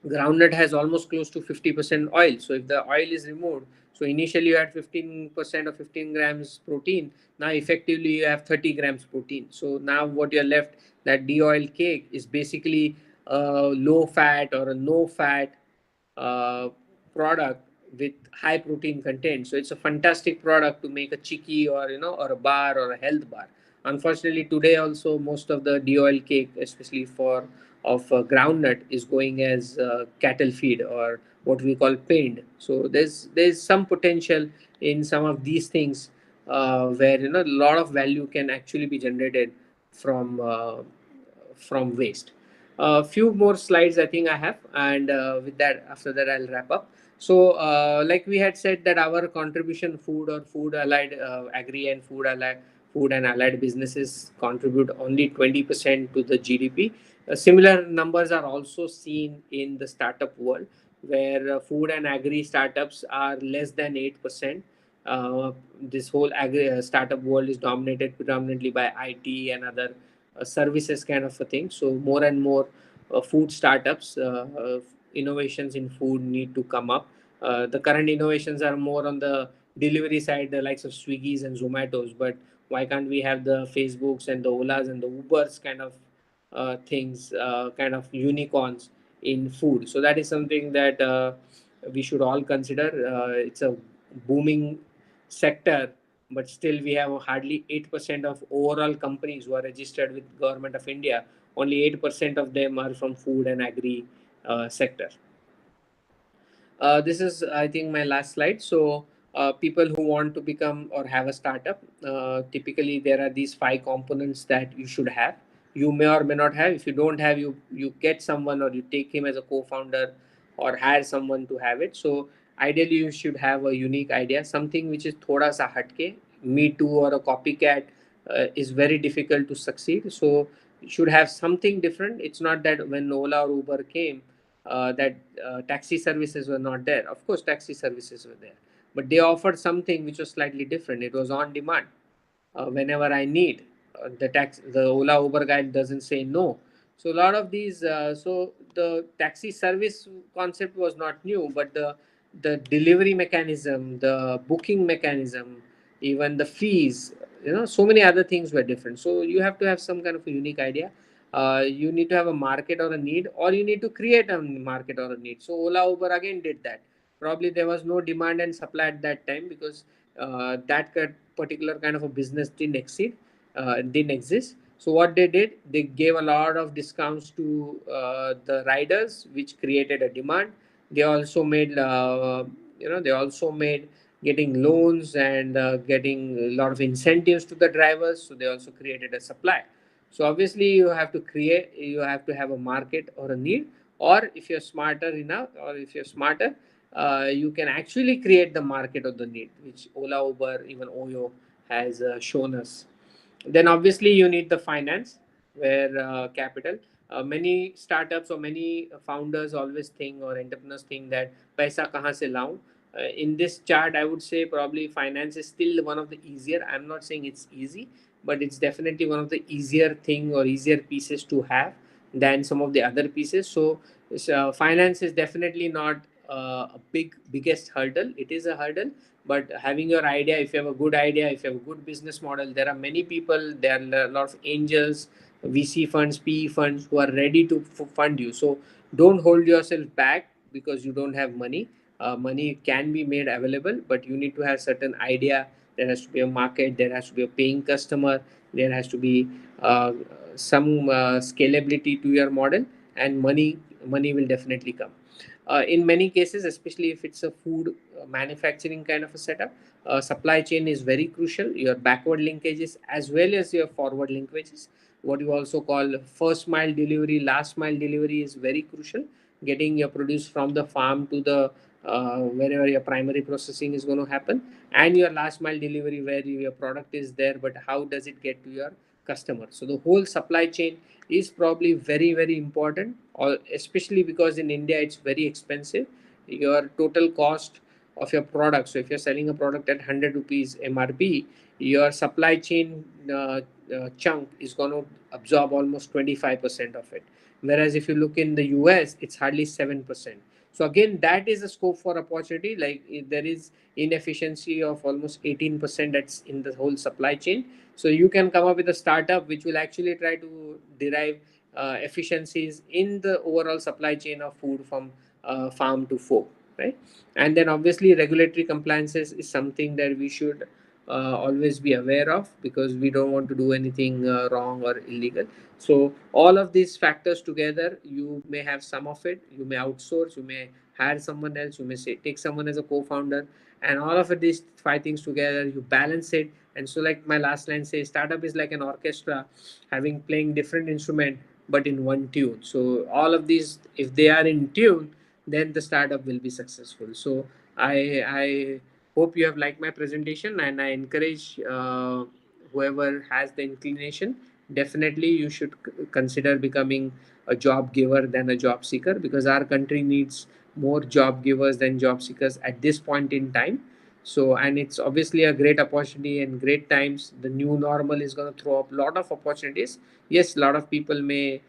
groundnut has almost close to 50% oil. So if the oil is removed, so initially you had 15% or 15 grams protein. Now effectively you have 30 grams protein. So now what you're left, that de-oiled cake is basically a low fat or a no fat uh, product with high protein content. So it's a fantastic product to make a chicky or or a bar or a health bar. Unfortunately, today also most of the de-oil cake, especially for of groundnut is going as cattle feed, or what we call pained. So there's some potential in some of these things, where a lot of value can actually be generated from waste. A few more slides I think I have, and with that, after that, I'll wrap up. So, like we had said, that our contribution, food or food allied, agri and food and allied businesses contribute only 20% to the GDP. Similar numbers are also seen in the startup world, where food and agri startups are less than 8%. This whole startup world is dominated predominantly by IT and other services kind of a thing. So more and more food startups, innovations in food need to come up. The current innovations are more on the delivery side, the likes of Swiggy's and Zomatos. But why can't we have the Facebooks and the Olas and the Ubers kind of things, kind of unicorns in food? So that is something that we should all consider. It's a booming sector, but still we have hardly 8% of overall companies who are registered with government of India. Only 8% of them are from food and agri sector. This is, I think, my last slide. So, people who want to become or have a startup, typically there are these 5 components that you should have. You may or may not have. If you don't have, you get someone, or you take him as a co-founder, or hire someone to have it. So, ideally, you should have a unique idea, something which is thoda sa hatke. Me too, or a copycat is very difficult to succeed. So, you should have something different. It's not that when Ola or Uber came, that taxi services were not there. Of course, taxi services were there, but they offered something which was slightly different. It was on demand. Whenever I need the Ola Uber guy doesn't say no. So a lot of these, so the taxi service concept was not new, but the delivery mechanism, the booking mechanism, even the fees, so many other things were different. So you have to have some kind of a unique idea. You need to have a market or a need, or you need to create a market or a need. So Ola Uber again did that. Probably there was no demand and supply at that time, because particular kind of a business didn't exist. So what they did, they gave a lot of discounts to the riders, which created a demand. They also made they also made getting loans and getting a lot of incentives to the drivers. So they also created a supply. So obviously you have to have a market or a need, or if you're smarter enough, or if you're smarter, you can actually create the market or the need, which Ola, Uber, even Oyo has shown us. Then obviously you need the finance, where capital. Many startups or many founders always think, or entrepreneurs think, that paisa kahan se laun. In this chart, I would say probably finance is still one of the easier. I'm not saying it's easy, but it's definitely one of the easier thing or easier pieces to have than some of the other pieces. So finance is definitely not a biggest hurdle. It is a hurdle, but having your idea, if you have a good idea, if you have a good business model, there are many people, there are a lot of angels, VC funds, PE funds, who are ready to fund you. So don't hold yourself back because you don't have money. Money can be made available, but you need to have certain idea. There has to be a market, there has to be a paying customer, there has to be some scalability to your model, and money will definitely come. In many cases, especially if it's a food manufacturing kind of a setup, supply chain is very crucial. Your backward linkages as well as your forward linkages, what you also call first mile delivery, last mile delivery, is very crucial. Getting your produce from the farm to the wherever your primary processing is going to happen, and your last mile delivery, where your product is there, but how does it get to your customer? So the whole supply chain is probably very very important, or especially because in India it's very expensive. Your total cost of your product, so if you're selling a product at 100 rupees MRP, your supply chain chunk is going to absorb almost 25% of it, whereas if you look in the US, it's hardly 7%. So again, that is a scope for opportunity. Like there is inefficiency of almost 18% that's in the whole supply chain. So you can come up with a startup which will actually try to derive efficiencies in the overall supply chain of food from farm to fork, right? And then obviously regulatory compliances is something that we should always be aware of, because we don't want to do anything wrong or illegal. So all of these factors together, you may have some of it, you may outsource, you may hire someone else, you may say take someone as a co-founder, and all of these five things together, you balance it. And so, like my last line says, startup is like an orchestra having playing different instrument but in one tune. So all of these, if they are in tune, then the startup will be successful. So I hope you have liked my presentation, and I encourage whoever has the inclination, definitely you should consider becoming a job giver than a job seeker, because our country needs more job givers than job seekers at this point in time. So, and it's obviously a great opportunity and great times. The new normal is going to throw up a lot of opportunities. Yes, a lot of people may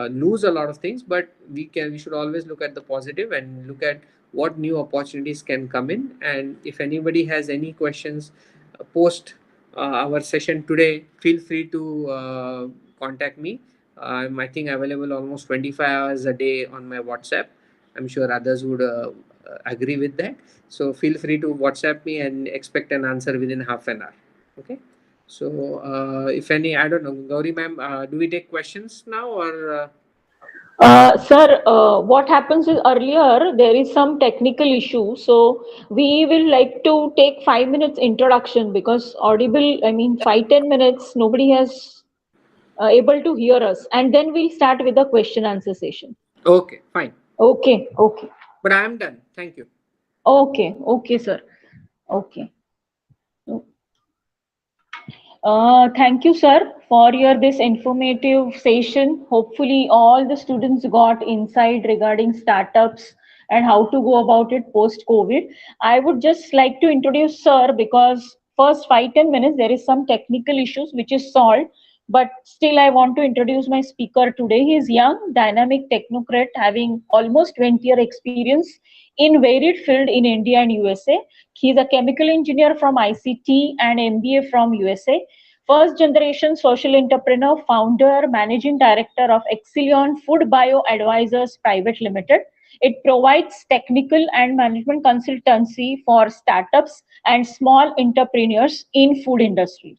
lose a lot of things, but we should always look at the positive and look at what new opportunities can come in. And if anybody has any questions post our session today, feel free to contact me. I'm, I think, available almost 25 hours a day on my WhatsApp. I'm sure others would agree with that. So feel free to WhatsApp me and expect an answer within half an hour. Okay. So if any, I don't know, Gauri ma'am, do we take questions now or? Sir, what happens is earlier there is some technical issue, so we will like to take 5 minutes introduction because audible. I mean, 5-10 minutes. Nobody has able to hear us, and then we'll start with the question answer session. Okay, fine. Okay, okay, But I am done. Thank you. okay, okay, sir. Okay. Thank you, sir, for your this informative session. Hopefully, all the students got insight regarding startups and how to go about it post COVID. I would just like to introduce sir because first 5-10 minutes there is some technical issues which is solved. But still, I want to introduce my speaker today. He is young, dynamic technocrat having almost 20-year experience in varied field in India and USA. He is a chemical engineer from ICT and MBA from USA. First generation social entrepreneur, founder, managing director of Exelon Foodbio Advisors Private Limited. It provides technical and management consultancy for startups and small entrepreneurs in food industry.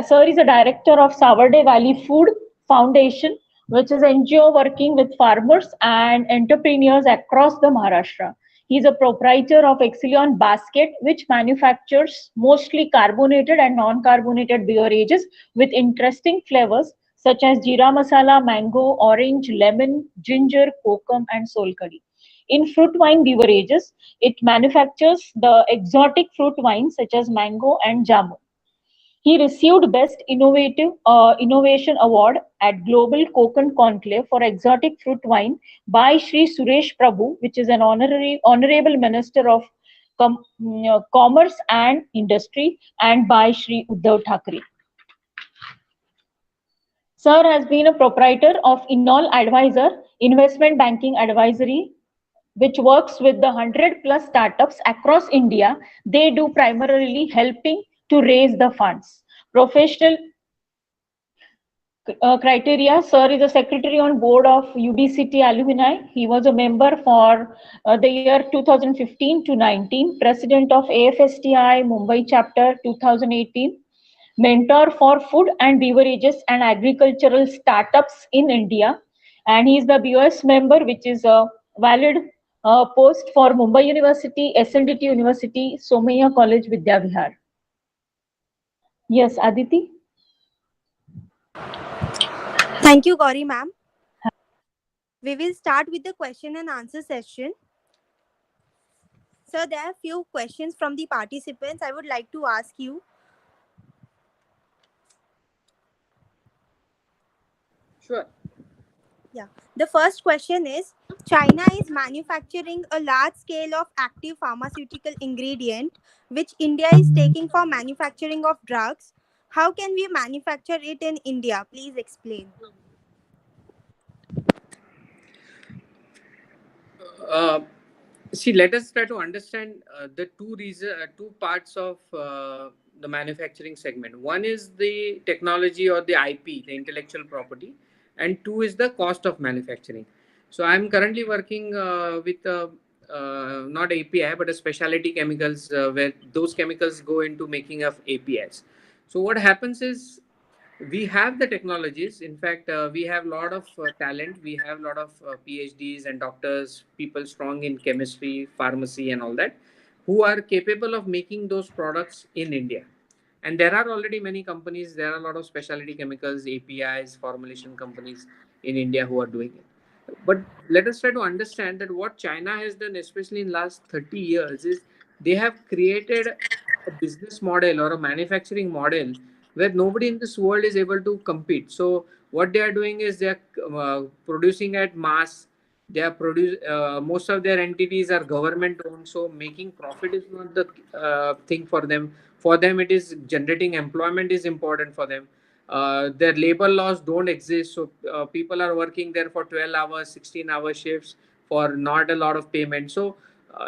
Sir is a director of Savarde Valley Food Foundation, which is NGO working with farmers and entrepreneurs across the Maharashtra. He is a proprietor of Exelon Basket, which manufactures mostly carbonated and non-carbonated beverages with interesting flavors such as jeera masala, mango, orange, lemon, ginger, kokum, and solkadi. In fruit wine beverages, it manufactures the exotic fruit wines such as mango and jamu. He received Best Innovative Innovation Award at Global Kokan Conclave for Exotic Fruit Wine by Sri Suresh Prabhu, which is an honorable minister of Commerce and Industry, and by Sri Uddhav Thackeray. Sir has been a proprietor of Innol Advisor, investment banking advisory, which works with the 100 plus startups across India. They do primarily helping to raise the funds. Professional criteria. Sir is a secretary on board of UBCT alumni. He was a member for the year 2015 to 19, president of AFSTI Mumbai chapter 2018, mentor for food and beverages and agricultural startups in India. And he is the BOS member, which is a valid post for Mumbai University, SLDT University, Somaiya College, Vidyavihar. Yes, Aditi? Thank you, Gauri ma'am. We will start with the question and answer session. Sir, there are few questions from the participants I would like to ask you. Sure. Yeah. The first question is China is manufacturing a large scale of active pharmaceutical ingredient which India is taking for manufacturing of drugs. How can we manufacture it in India? Please explain. Uh, See, let us try to understand the two parts of the manufacturing segment. One is the technology or the IP, the intellectual property, and two is the cost of manufacturing. So I'm currently working with not API, but a specialty chemicals where those chemicals go into making of APIs. So what happens is we have the technologies. In fact, we have a lot of talent. We have a lot of PhDs and doctors, people strong in chemistry, pharmacy, and all that, who are capable of making those products in India. And there are already many companies. There are a lot of specialty chemicals, APIs, formulation companies in India who are doing it. But let us try to understand that what China has done, especially in last 30 years, is they have created a business model or a manufacturing model where nobody in this world is able to compete. So what they are doing is they are producing at mass. They are produce most of their entities are government owned. So making profit is not the thing for them. For them, it is generating employment is important for them. Their labor laws don't exist, so people are working there for 12 hours, 16-hour shifts for not a lot of payment. So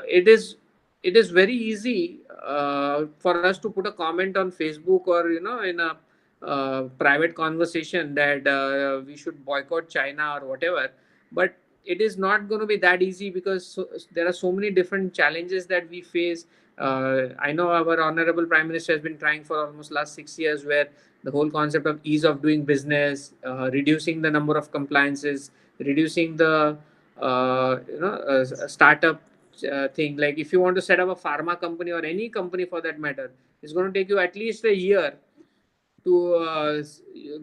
it is very easy for us to put a comment on Facebook or in a private conversation that we should boycott China or whatever. But it is not going to be that easy because there are so many different challenges that we face. I know our honorable prime minister has been trying for almost last 6 years, where the whole concept of ease of doing business, reducing the number of compliances, reducing the startup thing. Like if you want to set up a pharma company or any company for that matter, it's going to take you at least a year to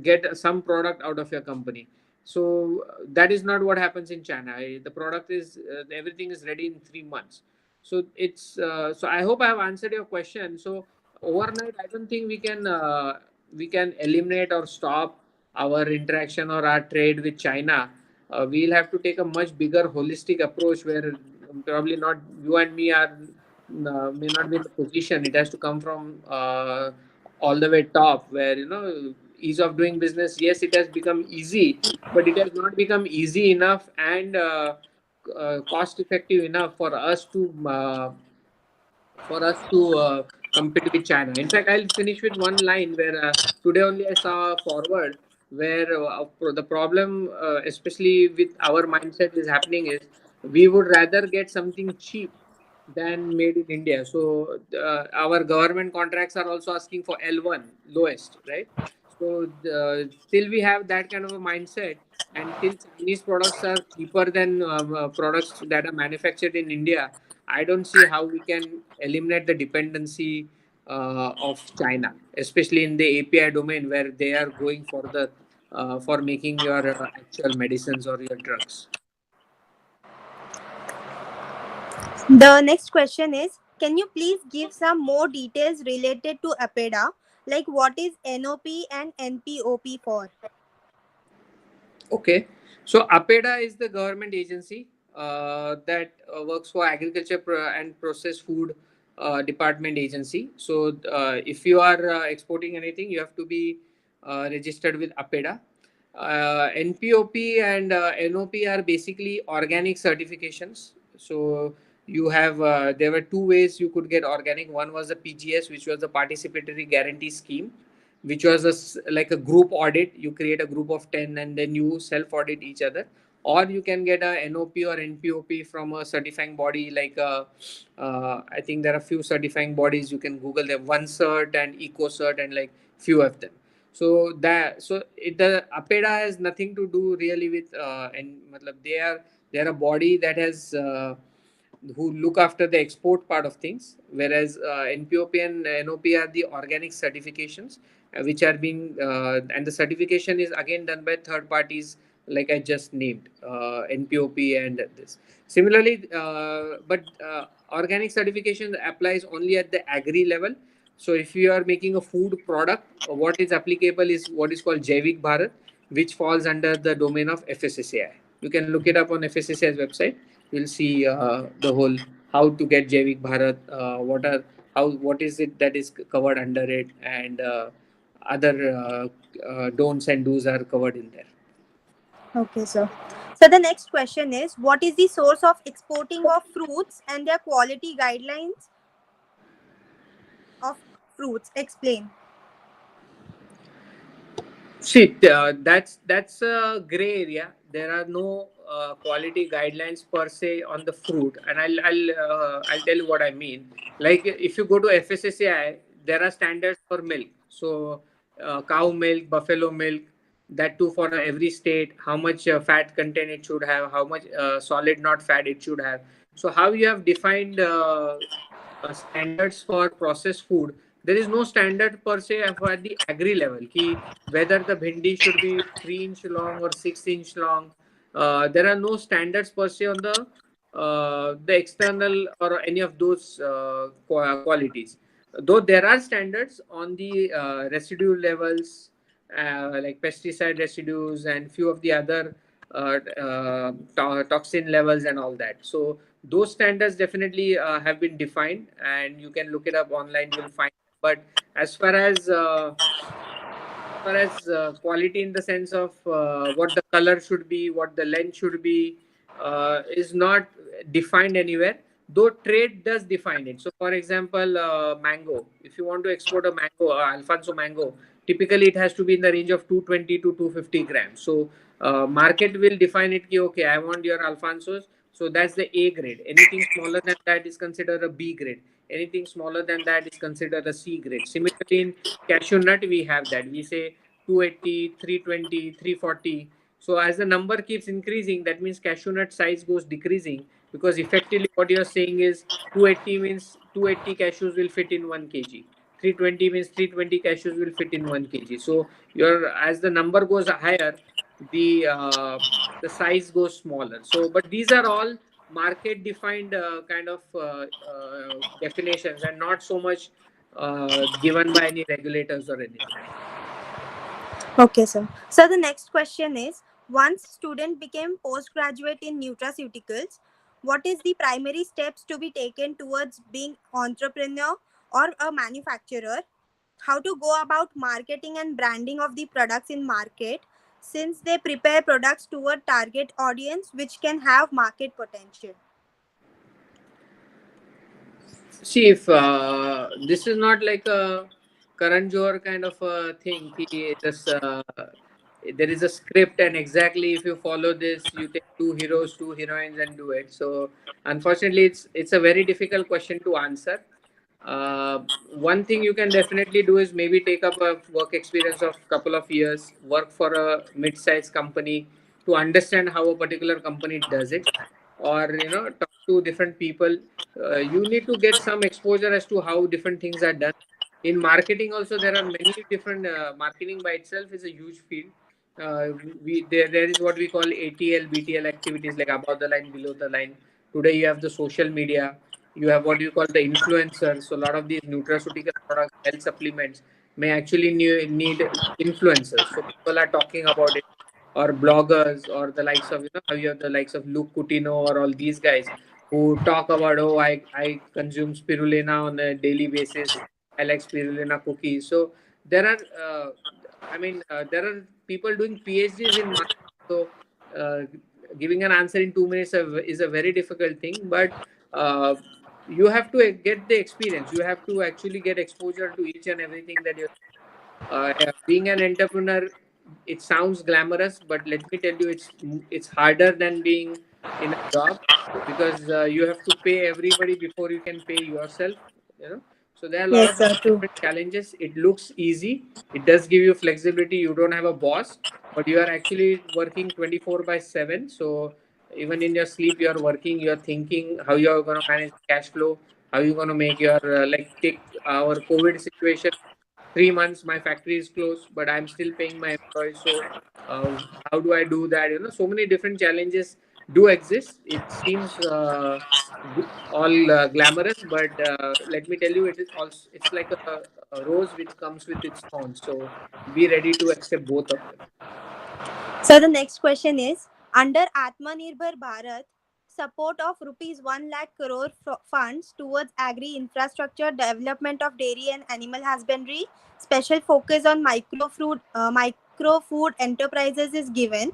get some product out of your company. So that is not what happens in China. The product is everything is ready in 3 months. So it's so I hope I have answered your question. So overnight, I don't think we can eliminate or stop our interaction or our trade with China. We'll have to take a much bigger holistic approach where probably not you and me are may not be in the position. It has to come from all the way top, where ease of doing business, yes, it has become easy, but it has not become easy enough and cost effective enough for us to compete with China. In fact, I'll finish with one line where today only I saw a forward where the problem, especially with our mindset, is happening is we would rather get something cheap than made in India. So our government contracts are also asking for L1 lowest, right? So till we have that kind of a mindset, and till Chinese products are cheaper than products that are manufactured in India, I don't see how we can eliminate the dependency of China, especially in the API domain where they are going for making your actual medicines or your drugs. The next question is, can you please give some more details related to APEDA? Like what is NOP and NPOP for? Okay, so APEDA is the government agency that works for Agriculture and Processed Food Department agency. So if you are exporting anything, you have to be registered with APEDA. NPOP and NOP are basically organic certifications. So you have there were two ways you could get organic. One was the PGS, which was the Participatory Guarantee Scheme, which was like a group audit. You create a group of 10 and then you self audit each other. Or you can get a NOP or NPOP from a certifying body like I think there are few certifying bodies. You can Google them, OneCert and EcoCert and like few of them. So the APEDA has nothing to do really with and they are a body that has who look after the export part of things, whereas NPOP and NOP are the organic certifications, which are being and the certification is again done by third parties, like I just named, NPOP and this. Similarly, but organic certification applies only at the agri level. So if you are making a food product, what is applicable is what is called Jaivik Bharat, which falls under the domain of FSSAI. You can look it up on FSSAI's website. You'll see the whole how to get Jaivik Bharat, what is it that is covered under it, and other don'ts and do's are covered in there. Okay, sir. So the next question is, what is the source of exporting of fruits and their quality guidelines of fruits? Explain. See, that's a gray area. There are no quality guidelines per se on the fruit, and I'll tell you what I mean. Like if you go to FSSAI, there are standards for milk. So cow milk, buffalo milk, that too for every state, how much fat content it should have, how much solid not fat it should have. So how you have defined standards for processed food, there is no standard per se for at the agri level ki whether the bhindi should be 3 inch long or 6 inch long. There are no standards per se on the external or any of those qualities, though there are standards on the residue levels, like pesticide residues and few of the other toxin levels and all that. So those standards definitely have been defined, and you can look it up online, you will find. But as far as quality in the sense of what the color should be, what the length should be, is not defined anywhere. Though trade does define it. So, for example, mango. If you want to export a mango, Alfonso mango, typically it has to be in the range of 220 to 250 grams. So, market will define it. Ki, okay, I want your Alfonsos. So that's the A grade. Anything smaller than that is considered a B grade. Anything smaller than that is considered a C grade. Similarly, in cashew nut, we have that. We say 280, 320, 340. So as the number keeps increasing, that means cashew nut size goes decreasing, because effectively what you're saying is 280 means 280 cashews will fit in 1 kg. 320 means 320 cashews will fit in 1 kg. So your as the number goes higher, the uh, the size goes smaller. So, but these are all market defined kind of definitions, and not so much given by any regulators or anything. Okay, sir. So the next question is, once student became postgraduate in nutraceuticals, what is the primary steps to be taken towards being entrepreneur or a manufacturer? How to go about marketing and branding of the products in market, since they prepare products toward target audience which can have market potential? See, if this is not like a Karan Johar kind of a thing, there is a script, and exactly if you follow this, you take two heroes, two heroines, and do it. So, unfortunately, it's a very difficult question to answer. Uh, One thing you can definitely do is maybe take up a work experience of couple of years, work for a mid-sized company to understand how a particular company does it, or talk to different people. You need to get some exposure as to how different things are done. In marketing also, there are many different marketing by itself is a huge field. There is what we call ATL BTL activities, like above the line, below the line. Today you have the social media, you have what you call the influencers. So a lot of these nutraceutical products, health supplements may actually need influencers, so people are talking about it, or bloggers, or the likes of how you have the likes of Luke Coutinho or all these guys who talk about, oh, I consume spirulina on a daily basis, I like spirulina cookies. So there are there are people doing PhDs in marketing. So uh, giving an answer in 2 minutes is a very difficult thing, but uh, you have to get the experience, you have to actually get exposure to each and everything that you're being an entrepreneur. It sounds glamorous, but let me tell you, it's harder than being in a job, because you have to pay everybody before you can pay yourself, you know so there are a lot Yes, of sir. True. different challenges. It looks easy, it does give you flexibility, you don't have a boss, but you are actually working 24/7. So even in your sleep you are working, you are thinking how you are going to manage cash flow, how you going to make your like, take our COVID situation. 3 months my factory is closed, but I'm still paying my employees. So uh, how do I do that? So many different challenges do exist. It seems all glamorous, but let me tell you, it is also, it's like a rose which comes with its thorns. So be ready to accept both of them. So the next question is, under Atmanirbhar Bharat, support of rupees 1 lakh crore funds towards agri infrastructure development of dairy and animal husbandry, special focus on micro food enterprises is given.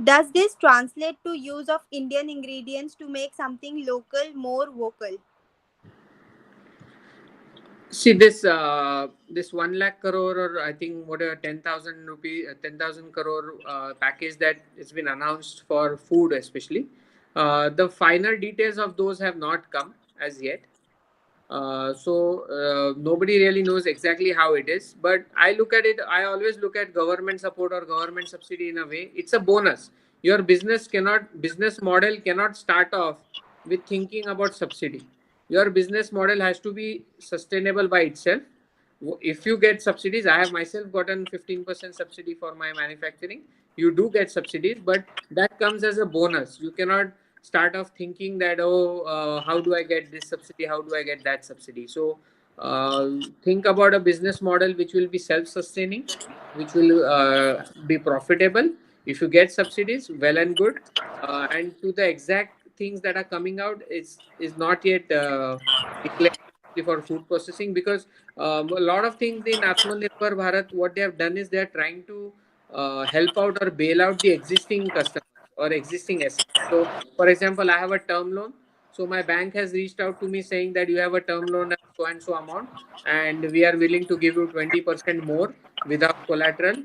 Does this translate to use of Indian ingredients to make something local more vocal? See this 1 lakh crore, or I think whatever 10,000 rupee, 10,000 crore package that has been announced for food, especially. The final details of those have not come as yet. Nobody really knows exactly how it is. But I look at it. I always look at government support or government subsidy in a way. It's a bonus. Your business model cannot start off with thinking about subsidy. Your business model has to be sustainable by itself. If you get subsidies, I have myself gotten 15% subsidy for my manufacturing. You do get subsidies, but that comes as a bonus. You cannot start off thinking that, oh, how do I get this subsidy, how do I get that subsidy. So think about a business model which will be self-sustaining, which will be profitable. If you get subsidies, well and good. And to the exact things that are coming out is not yet declared for food processing, because a lot of things in Atmanirbhar Bharat, what they have done is they are trying to help out or bail out the existing customers or existing assets. So, for example, I have a term loan. So my bank has reached out to me saying that you have a term loan at so and so amount, and we are willing to give you 20% more without collateral,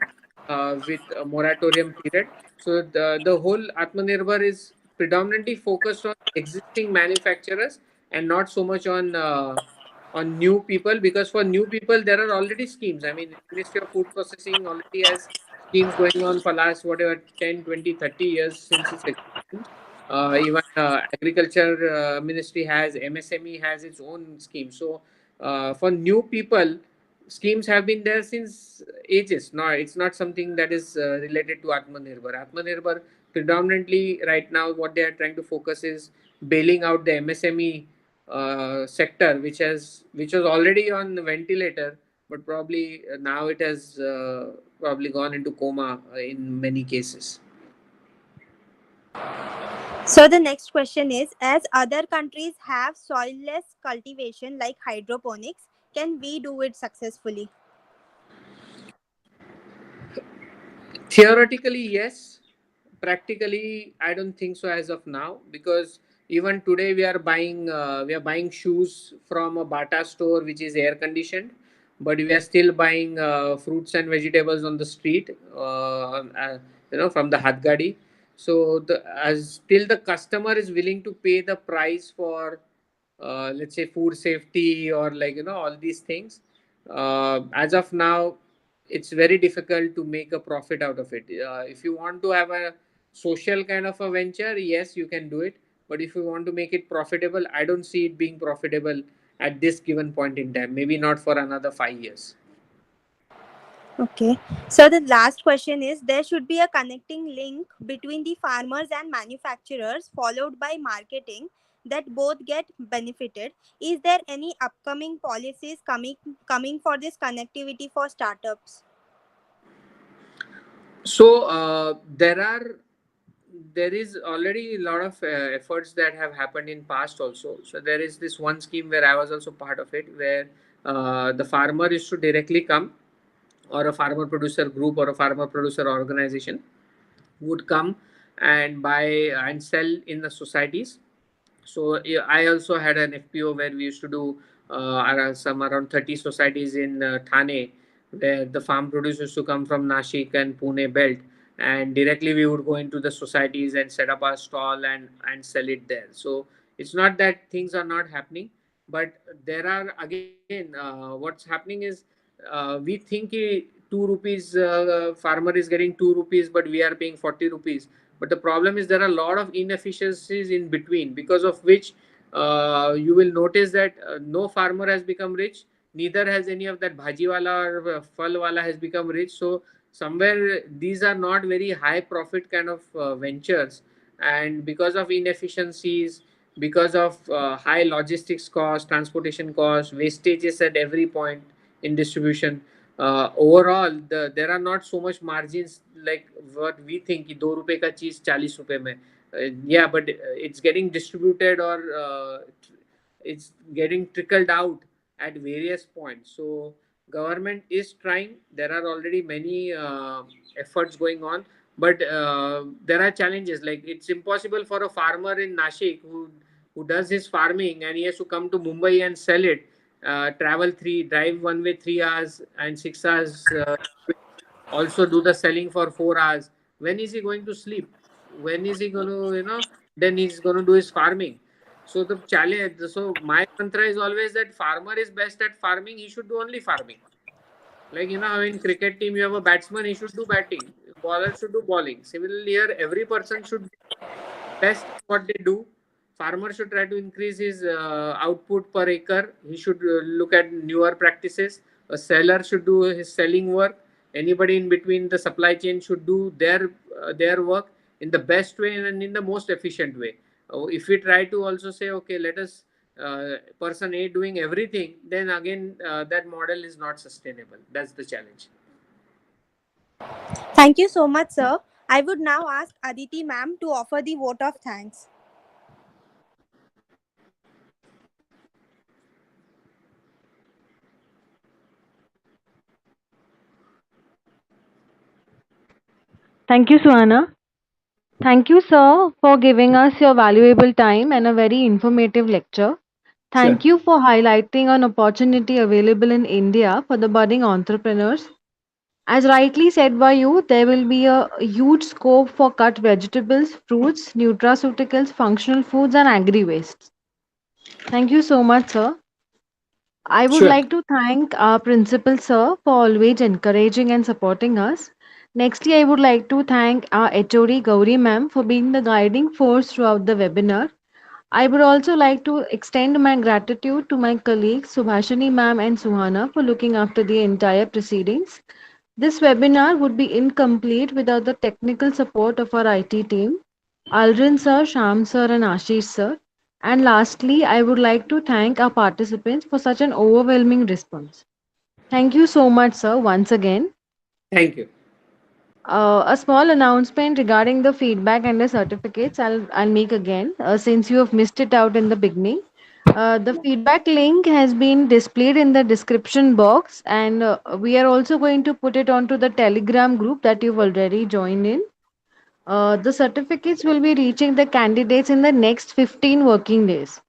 with a moratorium period. So the whole Atmanirbhar is predominantly focused on existing manufacturers and not so much on new people, because for new people there are already schemes. I mean, Ministry of Food Processing already has schemes going on for last whatever 10, 20, 30 years since its existence. Even agriculture ministry has, MSME has its own scheme. So for new people, schemes have been there since ages. No, it's not something that is related to Atmanirbhar. Atmanirbhar predominantly right now what they are trying to focus is bailing out the MSME sector, which was already on the ventilator, but probably now it has probably gone into coma in many cases. So the next question is, as other countries have soilless cultivation like hydroponics, can we do it successfully? Theoretically, yes. Practically, I don't think so as of now, because even today we are buying shoes from a Bata store which is air conditioned, but we are still buying fruits and vegetables on the street, from the Hadgadi. So the as still the customer is willing to pay the price for, let's say, food safety, or like all these things. As of now, it's very difficult to make a profit out of it. If you want to have a social kind of a venture, yes, you can do it. But if you want to make it profitable, I don't see it being profitable at this given point in time. Maybe not for another 5 years. Okay. So the last question is, there should be a connecting link between the farmers and manufacturers followed by marketing that both get benefited. Is there any upcoming policies coming for this connectivity for startups? So there is already a lot of efforts that have happened in past also. So there is this one scheme where I was also part of it, where the farmer is to directly come, or a farmer producer group or a farmer producer organization would come and buy and sell in the societies. So yeah, I also had an FPO where we used to do around 30 societies in Thane, where the farm produce used to come from Nashik and Pune belt, and directly we would go into the societies and set up our stall and sell it there. So it's not that things are not happening, but there are again, what's happening is, we think 2 rupees, farmer is getting 2 rupees, but we are paying 40 rupees. But the problem is there are a lot of inefficiencies in between, because of which you will notice that no farmer has become rich, neither has any of that bhajiwala or phal wala has become rich. So somewhere these are not very high profit kind of ventures, and because of inefficiencies, because of high logistics cost, transportation cost, wastages at every point in distribution, overall there are not so much margins like what we think कि 2 रुपए का चीज 40 रुपए में. Yeah, but it's getting distributed, or it's getting trickled out at various points. So government is trying. There are already many efforts going on, but there are challenges. Like, it's impossible for a farmer in Nashik who does his farming and he has to come to Mumbai and sell it. travel drive one way 3 hours and 6 hours, also do the selling for 4 hours. When is he going to sleep? When is he going to, then he's going to do his farming. So the challenge, so my mantra is always that farmer is best at farming. He should do only farming. Like, how in cricket team you have a batsman, he should do batting. Bowler should do bowling. Similarly, here every person should be best at what they do. Farmer should try to increase his output per acre. He should look at newer practices. A seller should do his selling work. Anybody in between the supply chain should do their work in the best way and in the most efficient way. If we try to also say, okay, let us person A doing everything, then again that model is not sustainable. That's the challenge. Thank you so much, sir. I would now ask Aditi ma'am to offer the vote of thanks. Thank you, Suhana. Thank you, sir, for giving us your valuable time and a very informative lecture. Sure. Thank you for highlighting an opportunity available in India for the budding entrepreneurs. As rightly said by you, there will be a huge scope for cut vegetables, fruits, nutraceuticals, functional foods, and agri wastes. Thank you so much, sir. I would Sure. like to thank our principal, sir, for always encouraging and supporting us. Nextly, I would like to thank our HOD Gauri ma'am for being the guiding force throughout the webinar. I would also like to extend my gratitude to my colleagues Subhashini ma'am and Suhana for looking after the entire proceedings. This webinar would be incomplete without the technical support of our IT team, Alrin sir, Sham sir, and Ashish sir. And lastly, I would like to thank our participants for such an overwhelming response. Thank you so much, sir, once again. Thank you. A small announcement regarding the feedback and the certificates I'll make again since you have missed it out in the beginning. The feedback link has been displayed in the description box, and we are also going to put it onto the Telegram group that you've already joined in. The certificates will be reaching the candidates in the next 15 working days.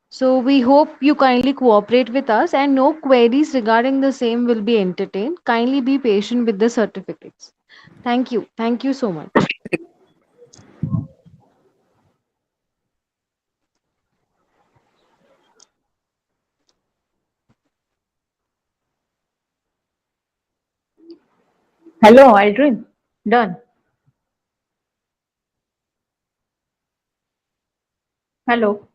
So we hope you kindly cooperate with us and no queries regarding the same will be entertained. Kindly be patient with the certificates. Thank you. Thank you so much. Hello, Aldrin. Done. Hello.